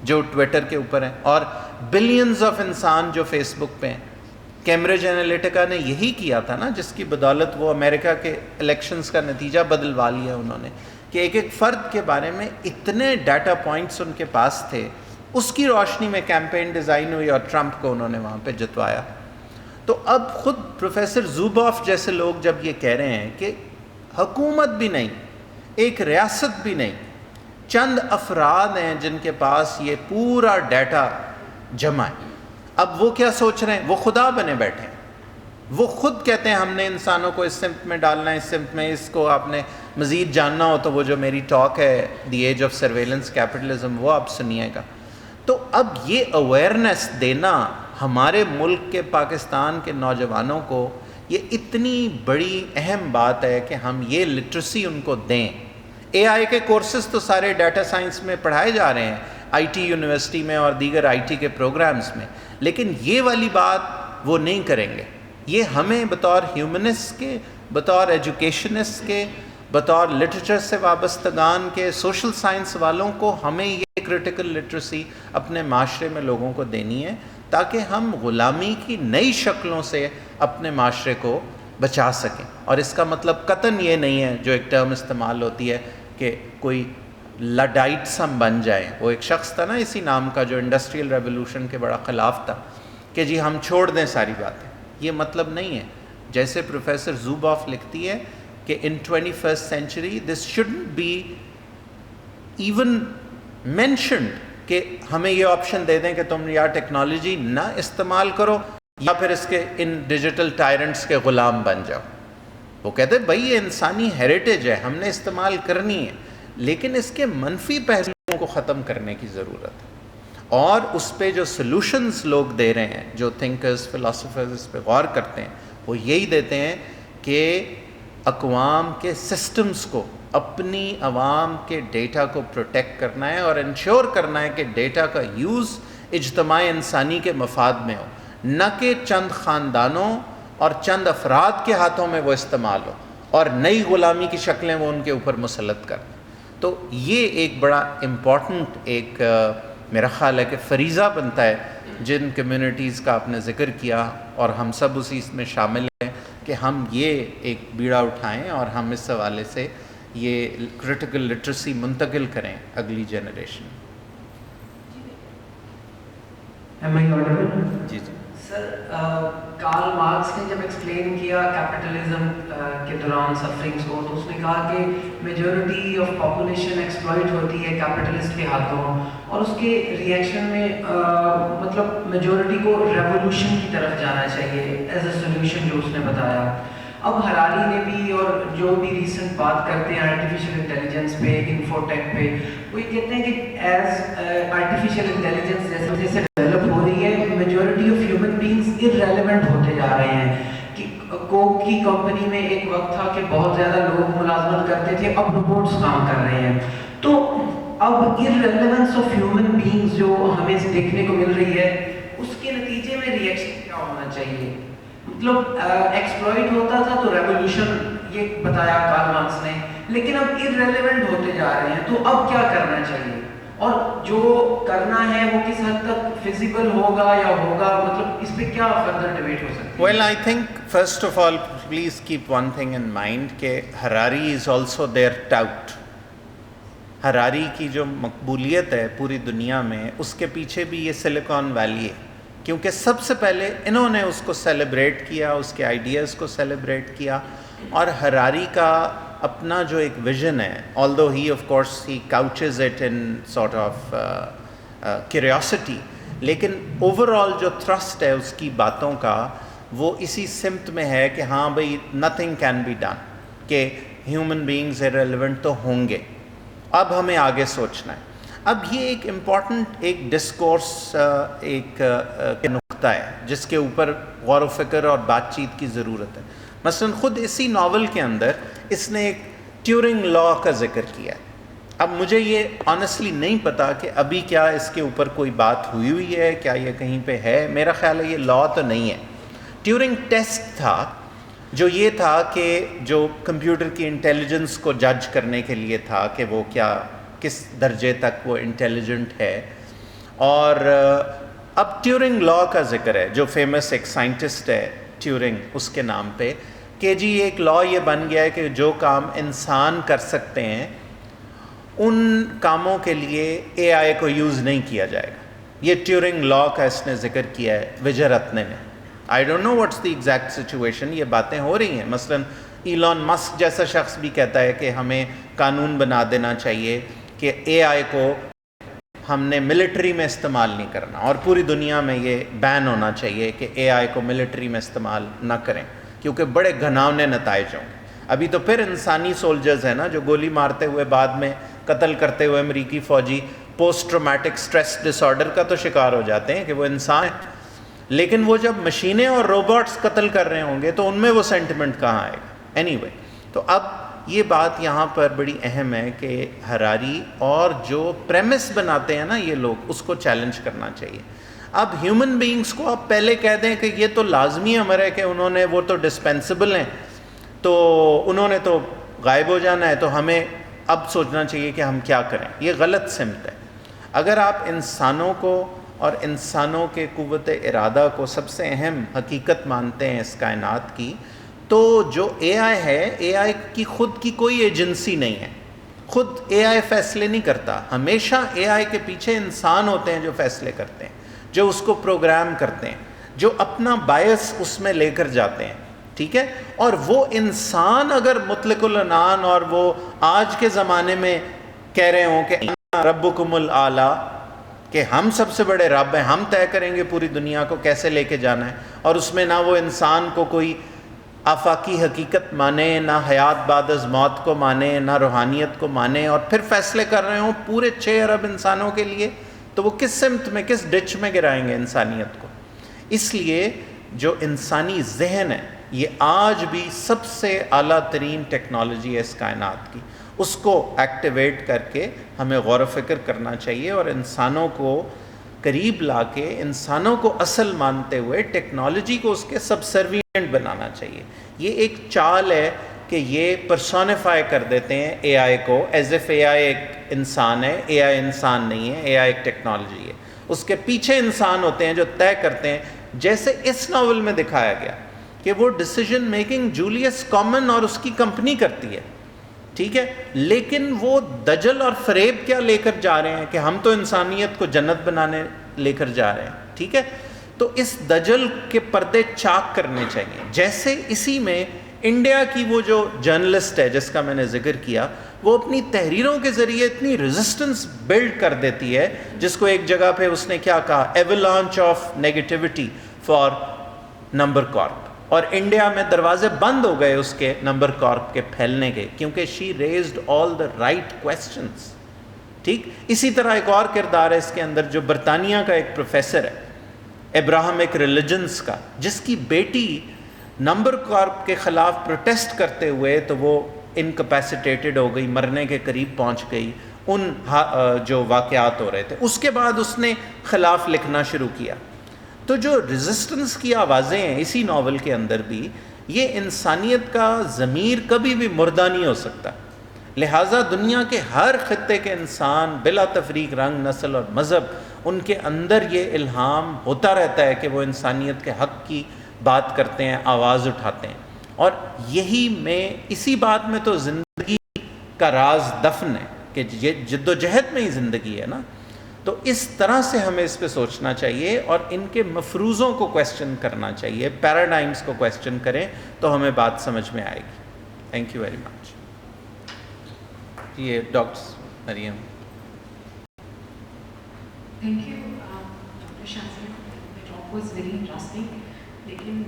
جو ٹویٹر کے اوپر ہیں, اور بلینز آف انسان جو فیس بک پہ ہیں. کیمبرج انالیٹیکا نے یہی کیا تھا نا, جس کی بدولت وہ امریکہ کے الیکشنز کا نتیجہ بدلوا لیا انہوں نے, کہ ایک ایک فرد کے بارے میں اتنے ڈیٹا پوائنٹس ان کے پاس تھے, اس کی روشنی میں کیمپین ڈیزائن ہوئی اور ٹرمپ کو انہوں نے وہاں پہ جتوایا. تو اب خود پروفیسر زوباف جیسے لوگ جب یہ کہہ رہے ہیں کہ حکومت بھی نہیں, ایک ریاست بھی نہیں, چند افراد ہیں جن کے پاس یہ پورا ڈیٹا جمع ہے, اب وہ کیا سوچ رہے ہیں, وہ خدا بنے بیٹھے ہیں. وہ خود کہتے ہیں ہم نے انسانوں کو اس سمت میں ڈالنا ہے, اس سمت میں, اس کو آپ نے مزید جاننا ہو تو وہ جو میری ٹاک ہے the age of surveillance capitalism وہ آپ سنیے گا. تو اب یہ اویئرنیس دینا ہمارے ملک کے, پاکستان کے نوجوانوں کو, یہ اتنی بڑی اہم بات ہے کہ ہم یہ لٹریسی ان کو دیں. اے آئی کے کورسز تو سارے ڈیٹا سائنس میں پڑھائے جا رہے ہیں, آئی ٹی یونیورسٹی میں اور دیگر آئی ٹی کے پروگرامز میں, لیکن یہ والی بات وہ نہیں کریں گے. یہ ہمیں بطور ہیومنسٹ کے, بطور ایجوکیشنسٹ کے, بطور لٹریچر سے وابستگان کے, سوشل سائنس والوں کو ہمیں یہ کرٹیکل لٹریسی اپنے معاشرے میں لوگوں کو دینی ہے, تاکہ ہم غلامی کی نئی شکلوں سے اپنے معاشرے کو بچا سکیں. اور اس کا مطلب قطعاً یہ نہیں ہے جو ایک ٹرم استعمال ہوتی ہے کہ کوئی لڈائٹس ہم بن جائیں. وہ ایک شخص تھا نا اسی نام کا جو انڈسٹریل ریولوشن کے بڑا خلاف تھا کہ جی ہم چھوڑ دیں ساری باتیں. یہ مطلب نہیں ہے. جیسے پروفیسر زوباف لکھتی ہے کہ ان 21st century this shouldn't be even mentioned کہ ہمیں یہ آپشن دے دیں کہ تم یا ٹیکنالوجی نہ استعمال کرو یا پھر اس کے ان ڈیجیٹل ٹائرنٹس کے غلام بن جاؤ. وہ کہتے ہیں بھائی یہ انسانی ہیریٹیج ہے, ہم نے استعمال کرنی ہے, لیکن اس کے منفی پہلوؤں کو ختم کرنے کی ضرورت ہے. اور اس پہ جو سلوشنز لوگ دے رہے ہیں, جو تھنکرز, فلاسفرز اس پہ غور کرتے ہیں, وہ یہی دیتے ہیں کہ اقوام کے سسٹمز کو اپنی عوام کے ڈیٹا کو پروٹیکٹ کرنا ہے اور انشور کرنا ہے کہ ڈیٹا کا یوز اجتماع انسانی کے مفاد میں ہو، نہ کہ چند خاندانوں اور چند افراد کے ہاتھوں میں وہ استعمال ہو اور نئی غلامی کی شکلیں وہ ان کے اوپر مسلط کر دیں۔ تو یہ ایک بڑا امپورٹنٹ ایک میرا خیال ہے کہ فریضہ بنتا ہے جن کمیونٹیز کا آپ نے ذکر کیا، اور ہم سب اسی میں شامل ہیں کہ ہم یہ ایک بیڑا اٹھائیں اور ہم اس حوالے سے یہ کرٹیکل لٹریسی منتقل کریں اگلی جنریشن۔ جی جی سر، کارل مارکس نے جب ایکسپلین کیا کیپٹلزم کے دوران سفرنگس کو، تو اس نے کہا کہ میجورٹی آف پاپولیشن ایکسپلائٹ ہوتی ہے کیپٹلسٹ کے ہاتھوں، اور اس کے ریئیکشن میں مطلب میجورٹی کو ریولوشن کی طرف جانا چاہیے ایز اے سولوشن جو اس نے بتایا۔ اب ہراری نے بھی اور جو بھی ریسنٹ بات کرتے ہیں آرٹیفیشیل انٹیلیجنس پہ، انفوٹیک پہ، وہ یہ کہتے ہیں کہ ایز آرٹیفیشیل انٹیلیجنس جیسے جیسے ڈیولپ ہو رہی ہے، majority of human beings irrelevant ہوتے جا رہے ہیں۔ کہ کوک کی کمپنی میں ایک وقت تھا کہ بہت زیادہ لوگ ملازمت کرتے تھے، اب روبوٹس کام کر رہے ہیں۔ تو اب ارریلیونس آف ہیومن بینگس جو ہمیں دیکھنے کو مل رہی ہے، اس کے نتیجے میں ریئیکشن کیا ہونا چاہیے؟ مطلب ایکسپلائٹ ہوتا تھا تو ریولوشن یہ بتایا کارل مارکس نے، لیکن اب ارریلیونٹ ہوتے جا رہے ہیں، تو اب کیا کرنا چاہیے؟ اور جو کرنا ہے وہ کس حد تک فزیبل ہوگا یا ہوگا، مطلب اس پہ کیا فردر ڈیبیٹ ہو سکتی ہے؟ Well, I think first of all, please keep one thing in mind کہ Harari is also their tout. Harari کی جو مقبولیت ہے پوری دنیا میں، اس کے پیچھے بھی یہ سلیکان ویلی ہے، کیونکہ سب سے پہلے انہوں نے اس کو سیلیبریٹ کیا، اس کے آئیڈیاز کو سیلیبریٹ کیا، اور ہراری کا اپنا جو ایک ویژن ہے، although he of course he couches it in sort of curiosity، لیکن اوورآل جو تھرسٹ ہے اس کی باتوں کا وہ اسی سمت میں ہے کہ ہاں بھئی nothing can be done، کہ ہیومن بینگز irrelevant تو ہوں گے، اب ہمیں آگے سوچنا ہے۔ اب یہ ایک امپورٹنٹ ایک ڈسکورس ایک نقطہ ہے جس کے اوپر غور و فکر اور بات چیت کی ضرورت ہے۔ مثلا خود اسی ناول کے اندر اس نے ایک ٹیورنگ لا کا ذکر کیا ہے۔ اب مجھے یہ آنیسٹلی نہیں پتا کہ ابھی کیا اس کے اوپر کوئی بات ہوئی ہے، کیا یہ کہیں پہ ہے، میرا خیال ہے یہ لا تو نہیں ہے۔ ٹیورنگ ٹیسٹ تھا جو یہ تھا کہ جو کمپیوٹر کی انٹیلیجنس کو جج کرنے کے لیے تھا کہ وہ کیا کس درجے تک وہ انٹیلیجنٹ ہے، اور اب ٹیورنگ لا کا ذکر ہے، جو فیمس ایک سائنٹسٹ ہے ٹیورنگ، اس کے نام پہ، کہ جی ایک لا یہ بن گیا ہے کہ جو کام انسان کر سکتے ہیں ان کاموں کے لیے اے آئی کو یوز نہیں کیا جائے گا۔ یہ ٹیورنگ لا کا اس نے ذکر کیا ہے وجے رتنے نے۔ I don't know what's the exact situation, یہ باتیں ہو رہی ہیں۔ مثلا ایلون مسک جیسا شخص بھی کہتا ہے کہ ہمیں قانون بنا دینا چاہیے کہ اے آئی کو ہم نے ملٹری میں استعمال نہیں کرنا، اور پوری دنیا میں یہ بین ہونا چاہیے کہ اے آئی کو ملٹری میں استعمال نہ کریں، کیونکہ بڑے گھناؤنے نتائج ہوں گے۔ ابھی تو پھر انسانی سولجرز ہیں نا جو گولی مارتے ہوئے بعد میں قتل کرتے ہوئے امریکی فوجی پوسٹ ٹرومیٹک سٹریس ڈس آرڈر کا تو شکار ہو جاتے ہیں کہ وہ انسان ہیں، لیکن وہ جب مشینیں اور روبوٹس قتل کر رہے ہوں گے تو ان میں وہ سینٹیمنٹ کہاں آئے گا؟ اینی وے، تو اب یہ بات یہاں پر بڑی اہم ہے کہ ہراری اور جو پریمس بناتے ہیں نا یہ لوگ، اس کو چیلنج کرنا چاہیے۔ اب ہیومن بینگز کو آپ پہلے کہہ دیں کہ یہ تو لازمی امر ہے کہ انہوں نے وہ تو ڈسپینسبل ہیں، تو انہوں نے تو غائب ہو جانا ہے، تو ہمیں اب سوچنا چاہیے کہ ہم کیا کریں۔ یہ غلط سمت ہے۔ اگر آپ انسانوں کو اور انسانوں کے قوت ارادہ کو سب سے اہم حقیقت مانتے ہیں اس کائنات کی، تو جو اے آئی ہے، اے آئی کی خود کی کوئی ایجنسی نہیں ہے، خود اے آئی فیصلے نہیں کرتا، ہمیشہ اے آئی کے پیچھے انسان ہوتے ہیں جو فیصلے کرتے ہیں، جو اس کو پروگرام کرتے ہیں، جو اپنا بائس اس میں لے کر جاتے ہیں، ٹھیک ہے؟ اور وہ انسان اگر مطلق العنان اور وہ آج کے زمانے میں کہہ رہے ہوں کہ ربکم الاعلی، کہ ہم سب سے بڑے رب ہیں، ہم طے کریں گے پوری دنیا کو کیسے لے کے جانا ہے، اور اس میں نہ وہ انسان کو کوئی آفاقی حقیقت مانے، نہ حیات بعد از موت کو مانے، نہ روحانیت کو مانے، اور پھر فیصلے کر رہے ہوں پورے 6 ارب انسانوں کے لیے، تو وہ کس سمت میں، کس ڈچ میں گرائیں گے انسانیت کو؟ اس لیے جو انسانی ذہن ہے یہ آج بھی سب سے اعلیٰ ترین ٹیکنالوجی ہے اس کائنات کی، اس کو ایکٹیویٹ کر کے ہمیں غور و فکر کرنا چاہیے اور انسانوں کو قریب لا کے انسانوں کو اصل مانتے ہوئے ٹیکنالوجی کو اس کے سبسروینٹ بنانا چاہیے۔ یہ ایک چال ہے کہ یہ پرسونیفائی کر دیتے ہیں اے آئی کو ایز ایف اے آئی ایک انسان ہے، اے آئی انسان نہیں ہے، اے آئی ایک ٹیکنالوجی ہے، اس کے پیچھے انسان ہوتے ہیں جو طے کرتے ہیں، جیسے اس ناول میں دکھایا گیا کہ وہ ڈیسیجن میکنگ جولیس کامن اور اس کی کمپنی کرتی ہے، ٹھیک ہے، لیکن وہ دجل اور فریب کیا لے کر جا رہے ہیں کہ ہم تو انسانیت کو جنت بنانے لے کر جا رہے ہیں، ٹھیک ہے۔ تو اس دجل کے پردے چاک کرنے چاہیے۔ جیسے اسی میں انڈیا کی وہ جو جرنلسٹ ہے جس کا میں نے ذکر کیا، وہ اپنی تحریروں کے ذریعے اتنی ریزسٹنس بلڈ کر دیتی ہے، جس کو ایک جگہ پہ اس نے کیا کہا، avalanche of negativity for number carp, اور انڈیا میں دروازے بند ہو گئے اس کے نمبر کارپ کے پھیلنے کے، کیونکہ she raised all the right questions, ٹھیک۔ اسی طرح ایک اور کردار ہے اس کے اندر جو برطانیہ کا ایک پروفیسر ہے ابراہمک ریلیجنس کا، جس کی بیٹی نمبر کارپ کے خلاف پروٹیسٹ کرتے ہوئے تو وہ انکپیسیٹیٹڈ ہو گئی، مرنے کے قریب پہنچ گئی ان جو واقعات ہو رہے تھے، اس کے بعد اس نے خلاف لکھنا شروع کیا۔ تو جو ریزسٹنس کی آوازیں ہیں اسی ناول کے اندر بھی، یہ انسانیت کا ضمیر کبھی بھی مردہ نہیں ہو سکتا، لہٰذا دنیا کے ہر خطے کے انسان بلا تفریق رنگ، نسل اور مذہب، ان کے اندر یہ الہام ہوتا رہتا ہے کہ وہ انسانیت کے حق کی بات کرتے ہیں، آواز اٹھاتے ہیں، اور یہی میں اسی بات میں تو زندگی کا راز دفن ہے کہ یہ جد و جہد میں ہی زندگی ہے نا۔ تو اس طرح سے ہمیں اس پہ سوچنا چاہیے اور ان کے مفروضوں کو کویسچن کرنا چاہیے، پیراڈائمز کو کویسچن کریں تو ہمیں بات سمجھ میں آئے گی۔ Thank you very much. یہ doctor Maryam. Thank you, Dr. Shahzeb. The talk was very interesting. Lekin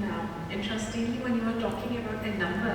interestingly, when you were talking about the number,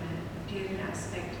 material aspect.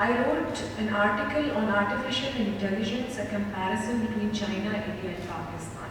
I wrote an article on artificial intelligence, a comparison between China, India and Pakistan.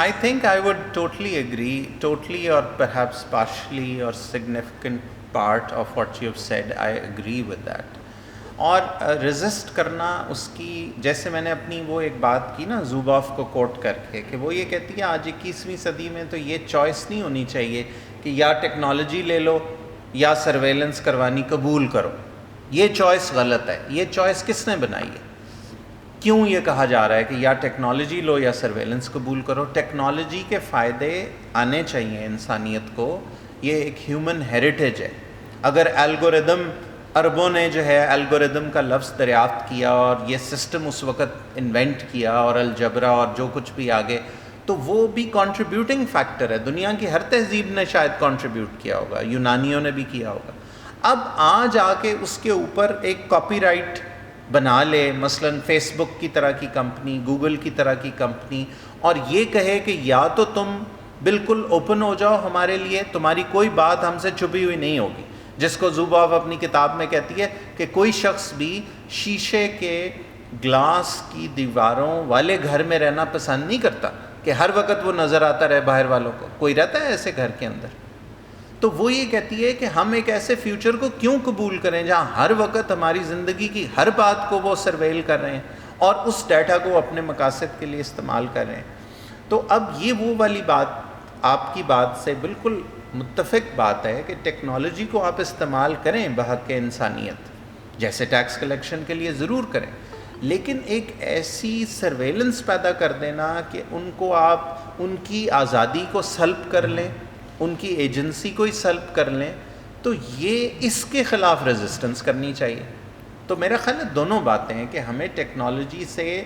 I think I would totally agree, totally or perhaps partially or significant part of what you've said, I agree with that. اور resist کرنا اس کی، جیسے میں نے اپنی وہ ایک بات کی نا زوباف کو کوٹ کر کے، کہ وہ یہ کہتی ہے آج 21ویں صدی میں تو یہ چوائس نہیں ہونی چاہیے کہ یا ٹیکنالوجی لے لو یا سرویلنس کروانی قبول کرو، یہ چوائس غلط ہے۔ یہ چوائس کس نے بنائی ہے؟ کیوں یہ کہا جا رہا ہے کہ یا ٹیکنالوجی لو یا سرویلنس قبول کرو؟ ٹیکنالوجی کے فائدے آنے چاہیے انسانیت کو، یہ ایک ہیومن ہیریٹیج ہے۔ اگر الگوریدم، عربوں نے جو ہے الگوریدم کا لفظ دریافت کیا اور یہ سسٹم اس وقت انوینٹ کیا، اور الجبرا اور جو کچھ بھی آگے، تو وہ بھی کنٹریبیوٹنگ فیکٹر ہے۔ دنیا کی ہر تہذیب نے شاید کنٹریبیوٹ کیا ہوگا، یونانیوں نے بھی کیا ہوگا۔ اب آج آ کے اس کے اوپر ایک کاپی رائٹ بنا لے، مثلا فیس بک کی طرح کی کمپنی، گوگل کی طرح کی کمپنی، اور یہ کہے کہ یا تو تم بالکل اوپن ہو جاؤ ہمارے لیے, تمہاری کوئی بات ہم سے چھپی ہوئی نہیں ہوگی. جس کو زوباف اپنی کتاب میں کہتی ہے کہ کوئی شخص بھی شیشے کے گلاس کی دیواروں والے گھر میں رہنا پسند نہیں کرتا کہ ہر وقت وہ نظر آتا رہے باہر والوں کو. کوئی رہتا ہے ایسے گھر کے اندر؟ تو وہ یہ کہتی ہے کہ ہم ایک ایسے فیوچر کو کیوں قبول کریں جہاں ہر وقت ہماری زندگی کی ہر بات کو وہ سرویل کر رہے ہیں اور اس ڈیٹا کو اپنے مقاصد کے لیے استعمال کر رہے ہیں. تو اب یہ وہ والی بات آپ کی بات سے بالکل متفق بات ہے کہ ٹیکنالوجی کو آپ استعمال کریں بحق انسانیت, جیسے ٹیکس کلیکشن کے لیے ضرور کریں, لیکن ایک ایسی سرویلنس پیدا کر دینا کہ ان کو آپ ان کی آزادی کو سلب کر لیں, ان کی ایجنسی کو ہی سلب کر لیں, تو یہ اس کے خلاف ریزسٹنس کرنی چاہیے. تو میرا خیال ہے دونوں باتیں ہیں کہ ہمیں ٹیکنالوجی سے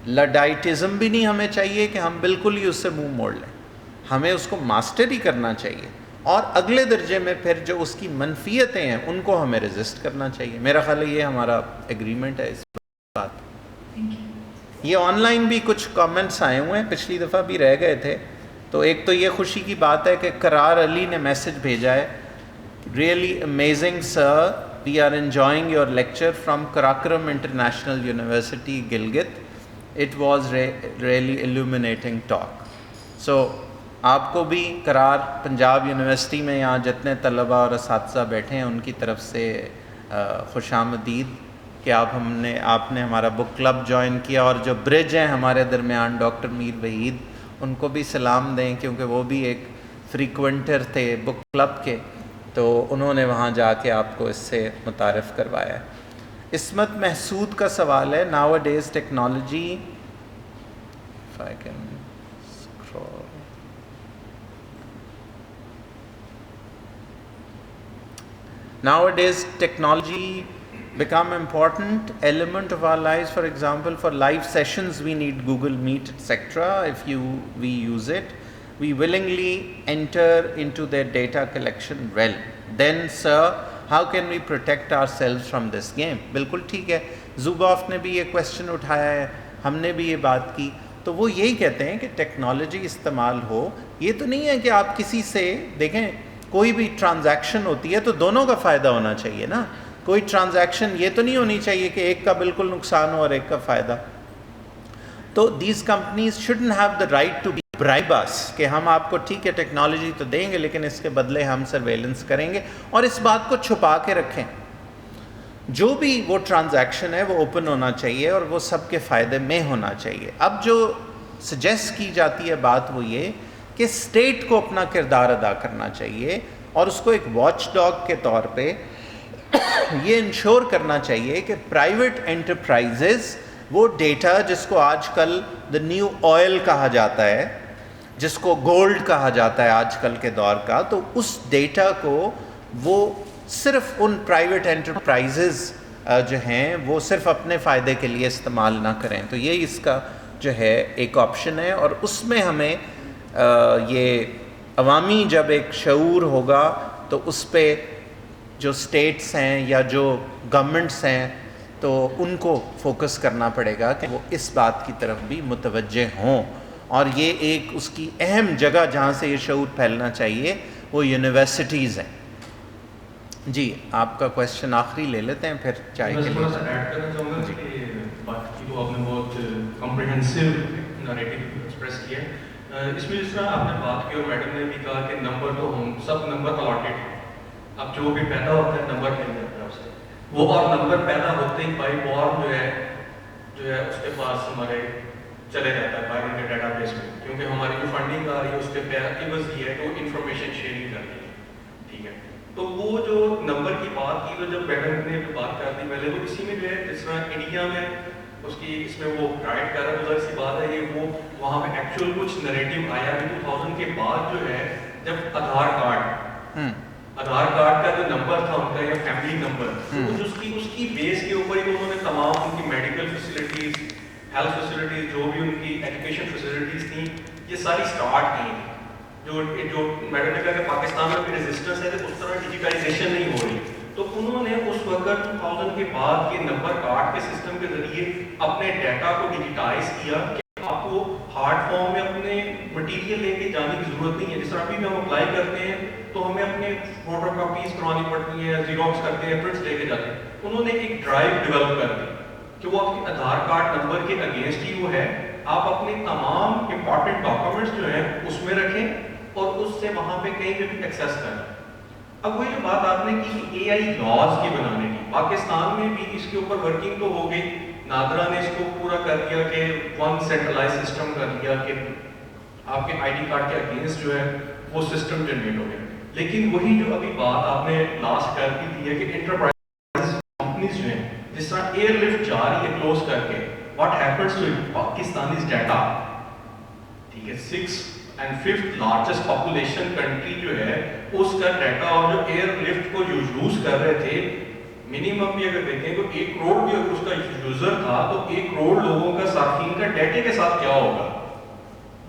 لڈائٹزم بھی نہیں ہمیں چاہیے کہ ہم بالکل ہی اس سے منہ موڑ لیں, ہمیں اس کو ماسٹر ہی کرنا چاہیے, اور اگلے درجے میں پھر جو اس کی منفیتیں ہیں ان کو ہمیں ریزسٹ کرنا چاہیے. میرا خیال ہے یہ ہمارا ایگریمنٹ ہے اس بات. یہ آن لائن بھی کچھ کامنٹس آئے ہوئے ہیں, پچھلی دفعہ بھی رہ گئے تھے. تو ایک تو یہ خوشی کی بات ہے کہ قرار علی نے میسج بھیجا ہے, really amazing sir, we are enjoying your lecture from Karakoram International University Gilgit, it was really illuminating talk. So آپ کو بھی قرار پنجاب یونیورسٹی میں یہاں جتنے طلباء اور اساتذہ بیٹھے ہیں ان کی طرف سے خوش آمدید کہ آپ نے ہمارا بک کلب جوائن کیا, اور جو برج ہیں ہمارے درمیان ڈاکٹر میر وحید, ان کو بھی سلام دیں کیونکہ وہ بھی ایک فریکوینٹر تھے بک کلب کے, تو انہوں نے وہاں جا کے آپ کو اس سے متعارف کروایا ہے. عصمت محسود کا سوال ہے, nowadays technology, nowadays technology become important element of our lives. For example, for live sessions we need Google Meet, etc. If we use it, we willingly enter into their data collection realm. Then sir, how can we protect ourselves from this game? بالکل ٹھیک ہے, زوباف نے بھی یہ question اٹھایا ہے, ہم نے بھی یہ بات کی. تو وہ یہی کہتے ہیں کہ ٹیکنالوجی استعمال ہو, یہ تو نہیں ہے کہ آپ کسی سے دیکھیں کوئی بھی ٹرانزیکشن ہوتی ہے تو دونوں کا فائدہ ہونا چاہیے نا. کوئی ٹرانزیکشن یہ تو نہیں ہونی چاہیے کہ ایک کا بالکل نقصان ہو اور ایک کا فائدہ. تو these companies shouldn't have the right to bribe us کہ ہم آپ کو ٹھیک ہے ٹیکنالوجی تو دیں گے لیکن اس کے بدلے ہم سرویلنس کریں گے, اور اس بات کو چھپا کے رکھیں. جو بھی وہ ٹرانزیکشن ہے وہ اوپن ہونا چاہیے اور وہ سب کے فائدے میں ہونا چاہیے. اب جو سجیسٹ کی جاتی ہے بات وہ یہ کہ اسٹیٹ کو اپنا کردار ادا کرنا چاہیے, اور اس کو ایک واچ ڈاگ کے طور پہ یہ انشور کرنا چاہیے کہ پرائیویٹ انٹرپرائزز وہ ڈیٹا جس کو آج کل دا نیو آئل کہا جاتا ہے, جس کو گولڈ کہا جاتا ہے آج کل کے دور کا, تو اس ڈیٹا کو وہ صرف ان پرائیویٹ انٹرپرائزز جو ہیں وہ صرف اپنے فائدے کے لیے استعمال نہ کریں. تو یہ اس کا جو ہے ایک آپشن ہے, اور اس میں ہمیں یہ عوامی جب ایک شعور ہوگا تو اس پہ جو اسٹیٹس ہیں یا جو گورنمنٹس ہیں تو ان کو فوکس کرنا پڑے گا کہ وہ اس بات کی طرف بھی متوجہ ہوں. اور یہ ایک اس کی اہم جگہ جہاں سے یہ شعور پھیلنا چاہیے وہ یونیورسٹیز ہیں. جی آپ کا کویشچن آخری لے لیتے ہیں پھر چائے کے لیے. تھوڑا سا ایڈ کرنا چاہوں گا کہ بات کی تو آپ نے بہت کمپریہنسو نریٹو ایکسپریس کیا ہے. اس میں جس طرح آپ نے بات کی اور میڈم نے بھی کہا کہ نمبر تو ہم سب نمبر الاٹڈ ہیں, اب جو بھی پیدا ہوتا ہے نمبر مل جاتا ہے اس سے وہ, اور نمبر پیدا ہوتے ہی بائی وار جو ہے اس کے پاس ہمارے چلے جاتا ہے بائی کے ڈیٹا بیس میں, کیونکہ ہماری جو فنڈنگ آ رہی ہے اس کے عوض یہ ہے کہ وہ انفارمیشن شیئرنگ کر رہی ہے. ٹھیک ہے, تو وہ جو نمبر کی بات کی تو جب میڈم نے بات کر دی پہلے, وہ اسی میں جو ہے جس طرح انڈیا میں اس کی اس میں وہ گائڈ کر رہا ہے, سی بات ہے یہ وہ وہاں پہ ایکچوئل کچھ نریٹو آیا بھی 2000 کے بعد جو ہے, جب آدھار کارڈ کا جو نمبر تھا ان کا یا فیملی نمبر, اس کی بیس کے اوپر ہی انہوں نے تمام ان کی میڈیکل فیسلٹیز, ہیلتھ فیسلٹیز, جو بھی ان کی ایجوکیشن فیسلٹیز تھیں, یہ ساری اسٹارٹ کی. جو میڈم نے کہا کہ پاکستان میں بھی ریزسٹنس ہے تو اس طرح ڈیجیٹائزیشن نہیں ہو رہی, تو انہوں نے اس وقت 2000 کے بعد کے نمبر کارڈ کے سسٹم کے ذریعے اپنے ڈیٹا کو ڈیجیٹائز کیا کہ آپ کو ہارڈ فارم میں اپنے مٹیریل لے کے جانے کی ضرورت نہیں ہے. جس طرح ابھی بھی ہم اپلائی کرتے ہیں تو ہمیں اپنے فوٹو کاپیز کروانی پڑتی ہیں, زیروکس کرتے ہیں, پرنٹس لے کے جاتے ہیں. انہوں نے ایک ڈرائیو ڈیولپ کر دی کہ وہ آپ کے آدھار کارڈ نمبر کے اگینسٹ ہی وہ ہے, آپ اپنے تمام امپورٹنٹ ڈاکومنٹس جو ہیں اس میں رکھیں اور اس سے وہاں پہ کہیں پہ بھی ایکسیس کریں. اب وہی جو بات آپ نے کی اے آئی لاز کی بنانے کی, پاکستان میں بھی اس کے اوپر ورکنگ تو ہو گئی. نادرا نے اس کو پورا کر دیا کہ ون سینٹرلائز سسٹم کر دیا کہ آپ کے آئی ڈی کارڈ کے اگینسٹ جو ہے وہ سسٹم جنریٹ ہو گیا. لیکن وہی جو ابھی بات آپ نے لاسٹ کر کی تھی ہے کہ انٹرپرائز کمپنیز جو ہیں, جس طرح ایئر لفٹ جا رہی ہے کلوز کر کے, what happens to Pakistanis data, ٹھیک ہے, 6th and 5th largest population country جو ہے اس کا ڈیٹا, اور جو ایئر لفٹ کو یوز کر رہے تھے منیمم بھی اگر دیکھیں تو 1 کروڑ بھی اگر اس کا یوزر تھا تو 1 کروڑ لوگوں کا صارفین کا ڈیٹے کے ساتھ کیا ہوگا,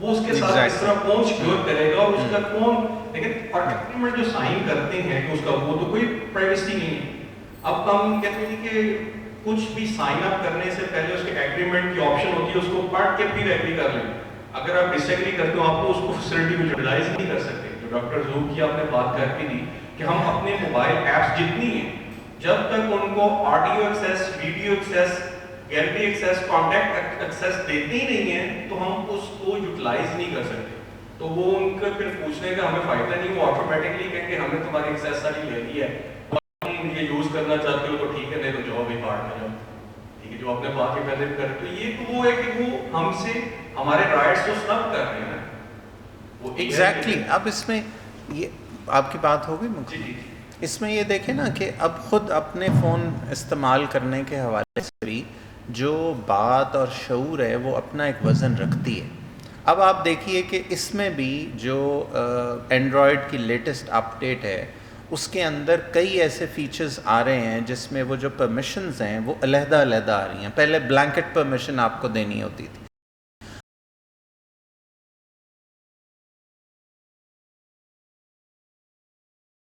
وہ اس کے ساتھ اس طرح کون سیکیور کرے گا, اور اس کا کون. لیکن ایگریمنٹ جو سائن کرتے ہیں کہ اس کا وہ تو کوئی پرائیویسی نہیں ہے. اب ہم کہتے ہیں کہ کچھ بھی سائن اپ کرنے سے پہلے اس کے ایگریمنٹ کی آپشن ہوتی ہے, اس کو پڑھ کے پھر ایگری کر لیں. اگر آپ ڈس ایگری کرتے ہو آپ کو اس کو فیسلٹی میں یوٹیلائز نہیں کر سکتے. جو ڈاکٹر زوب کی آپ نے بات کر کے دی کہ ہم اپنے موبائل ایپس جتنی ہیں جب تک ان کو audio access, video access, gallery access, contact access دیتے ہی نہیں ہیں تو ہم اس کو یوٹیلائز نہیں کر سکتے. تو وہ ان کا پھر پوچھنے کا ہمیں فائدہ نہیں, وہ آٹومیٹکلی کہیں کہ ہمیں تمہاری ایکسیس ساری لے لی ہے, یہ یوز کرنا چاہتے ہو تو ٹھیک ہے, نہیں تو جاؤ بھی کارڈ میں جاؤ, ٹھیک ہے, جو آپ نے بات کے پہلے بھی کر. تو یہ تو وہ ہے کہ وہ ہم سے ہمارے رائٹس کو سنب کر رہے ہیں. وہ ایگزیکٹلی. اب اس میں یہ آپ کی بات ہو گئی مکمل. اس میں یہ دیکھیں نا کہ اب خود اپنے فون استعمال کرنے کے حوالے سے بھی جو بات اور شعور ہے وہ اپنا ایک وزن رکھتی ہے. اب آپ دیکھیے کہ اس میں بھی جو اینڈرائڈ کی لیٹسٹ اپ ڈیٹ ہے اس کے اندر کئی ایسے فیچرز آ رہے ہیں جس میں وہ جو پرمیشنز ہیں وہ علیحدہ علیحدہ آ رہی ہیں. پہلے بلینکٹ پرمیشن آپ کو دینی ہوتی تھی,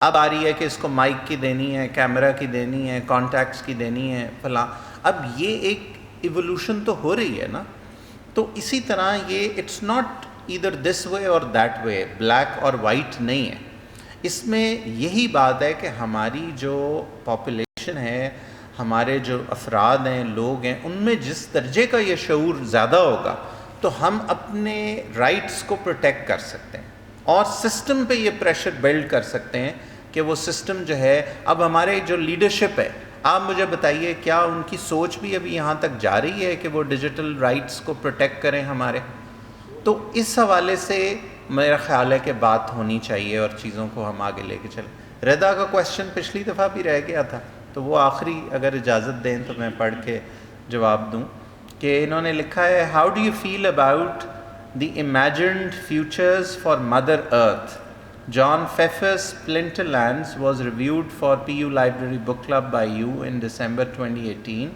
اب آ رہی ہے کہ اس کو مائک کی دینی ہے, کیمرہ کی دینی ہے, کانٹیکٹس کی دینی ہے, فلاں. اب یہ ایک ایوولوشن تو ہو رہی ہے نا. تو اسی طرح یہ اٹس ناٹ ایدر دس وے اور دیٹ وے, بلیک اور وائٹ نہیں ہے. اس میں یہی بات ہے کہ ہماری جو پاپولیشن ہے, ہمارے جو افراد ہیں, لوگ ہیں, ان میں جس درجے کا یہ شعور زیادہ ہوگا تو ہم اپنے رائٹس کو پروٹیکٹ کر سکتے ہیں اور سسٹم پہ یہ پریشر بلڈ کر سکتے ہیں کہ وہ سسٹم جو ہے, اب ہمارے جو لیڈرشپ ہے, آپ مجھے بتائیے کیا ان کی سوچ بھی ابھی یہاں تک جا رہی ہے کہ وہ ڈیجیٹل رائٹس کو پروٹیکٹ کریں ہمارے. تو اس حوالے سے میرا خیال ہے کہ بات ہونی چاہیے اور چیزوں کو ہم آگے لے کے چلیں. رضا کا کویشچن پچھلی دفعہ بھی رہ گیا تھا تو وہ آخری اگر اجازت دیں تو میں پڑھ کے جواب دوں کہ انہوں نے لکھا ہے, how do you feel about the imagined futures for Mother Earth? John Pfeffer's Splinterlands was reviewed for PU Library Book Club by you in December 2018,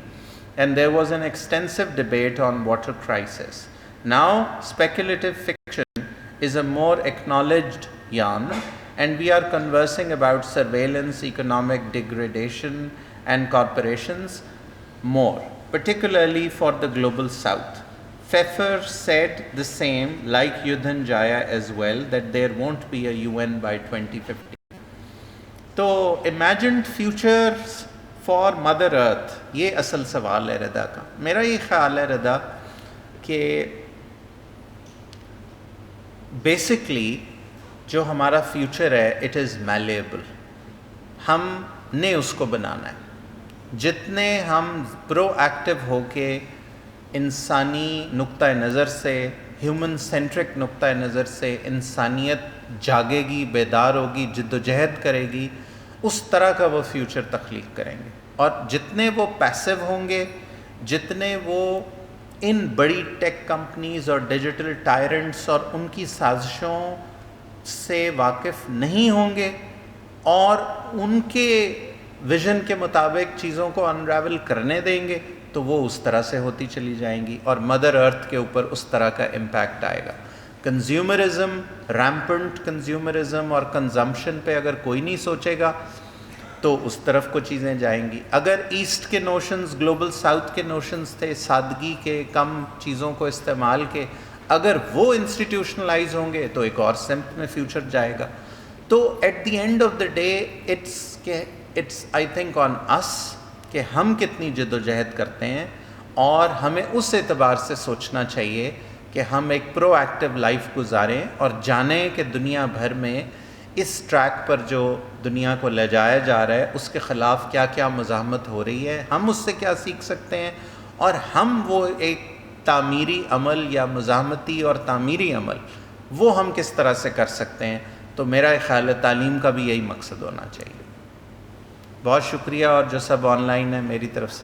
and there was an extensive debate on water crisis. Now, speculative fiction is a more acknowledged yarn, and we are conversing about surveillance, economic degradation, and corporations more, particularly for the global south. Pfeffer said the same, like Yudhan Jaya as well, that there won't be a UN by 2050. تو imagined futures for Mother Earth, یہ اصل سوال ہے رضا کا. میرا یہ خیال ہے رضا کہ بیسکلی جو ہمارا فیوچر ہے اٹ از میلیبل, ہم نے اس کو بنانا ہے. جتنے ہم پرو ایکٹیو ہو کے انسانی نقطہ نظر سے, ہیومن سینٹرک نقطہ نظر سے انسانیت جاگے گی, بیدار ہوگی, جد و جہد کرے گی, اس طرح کا وہ فیوچر تخلیق کریں گے. اور جتنے وہ پیسو ہوں گے, جتنے وہ ان بڑی ٹیک کمپنیز اور ڈیجیٹل ٹائرنٹس اور ان کی سازشوں سے واقف نہیں ہوں گے اور ان کے ویژن کے مطابق چیزوں کو انراول کرنے دیں گے, تو وہ اس طرح سے ہوتی چلی جائیں گی اور مدر ارتھ کے اوپر اس طرح کا امپیکٹ آئے گا. کنزیومرزم, ریمپنٹ کنزیومرزم اور کنزمپشن پہ اگر کوئی نہیں سوچے گا تو اس طرف کو چیزیں جائیں گی. اگر ایسٹ کے نوشنز گلوبل ساؤتھ کے نوشنز تھے سادگی کے, کم چیزوں کو استعمال کے, اگر وہ انسٹیٹیوشنلائز ہوں گے تو ایک اور سمت میں فیوچر جائے گا. تو at the end of the day it's I think on us کہ ہم کتنی جد و جہد کرتے ہیں, اور ہمیں اس اعتبار سے سوچنا چاہیے کہ ہم ایک پرو ایکٹیو لائف گزاریں اور جانیں کہ دنیا بھر میں اس ٹریک پر جو دنیا کو لے جایا جا رہا ہے اس کے خلاف کیا کیا مزاحمت ہو رہی ہے, ہم اس سے کیا سیکھ سکتے ہیں, اور ہم وہ ایک تعمیری عمل یا مزاحمتی اور تعمیری عمل وہ ہم کس طرح سے کر سکتے ہیں. تو میرا خیال ہے تعلیم کا بھی یہی مقصد ہونا چاہیے. بہت شکریہ, اور جو سب آن لائن ہے میری طرف سے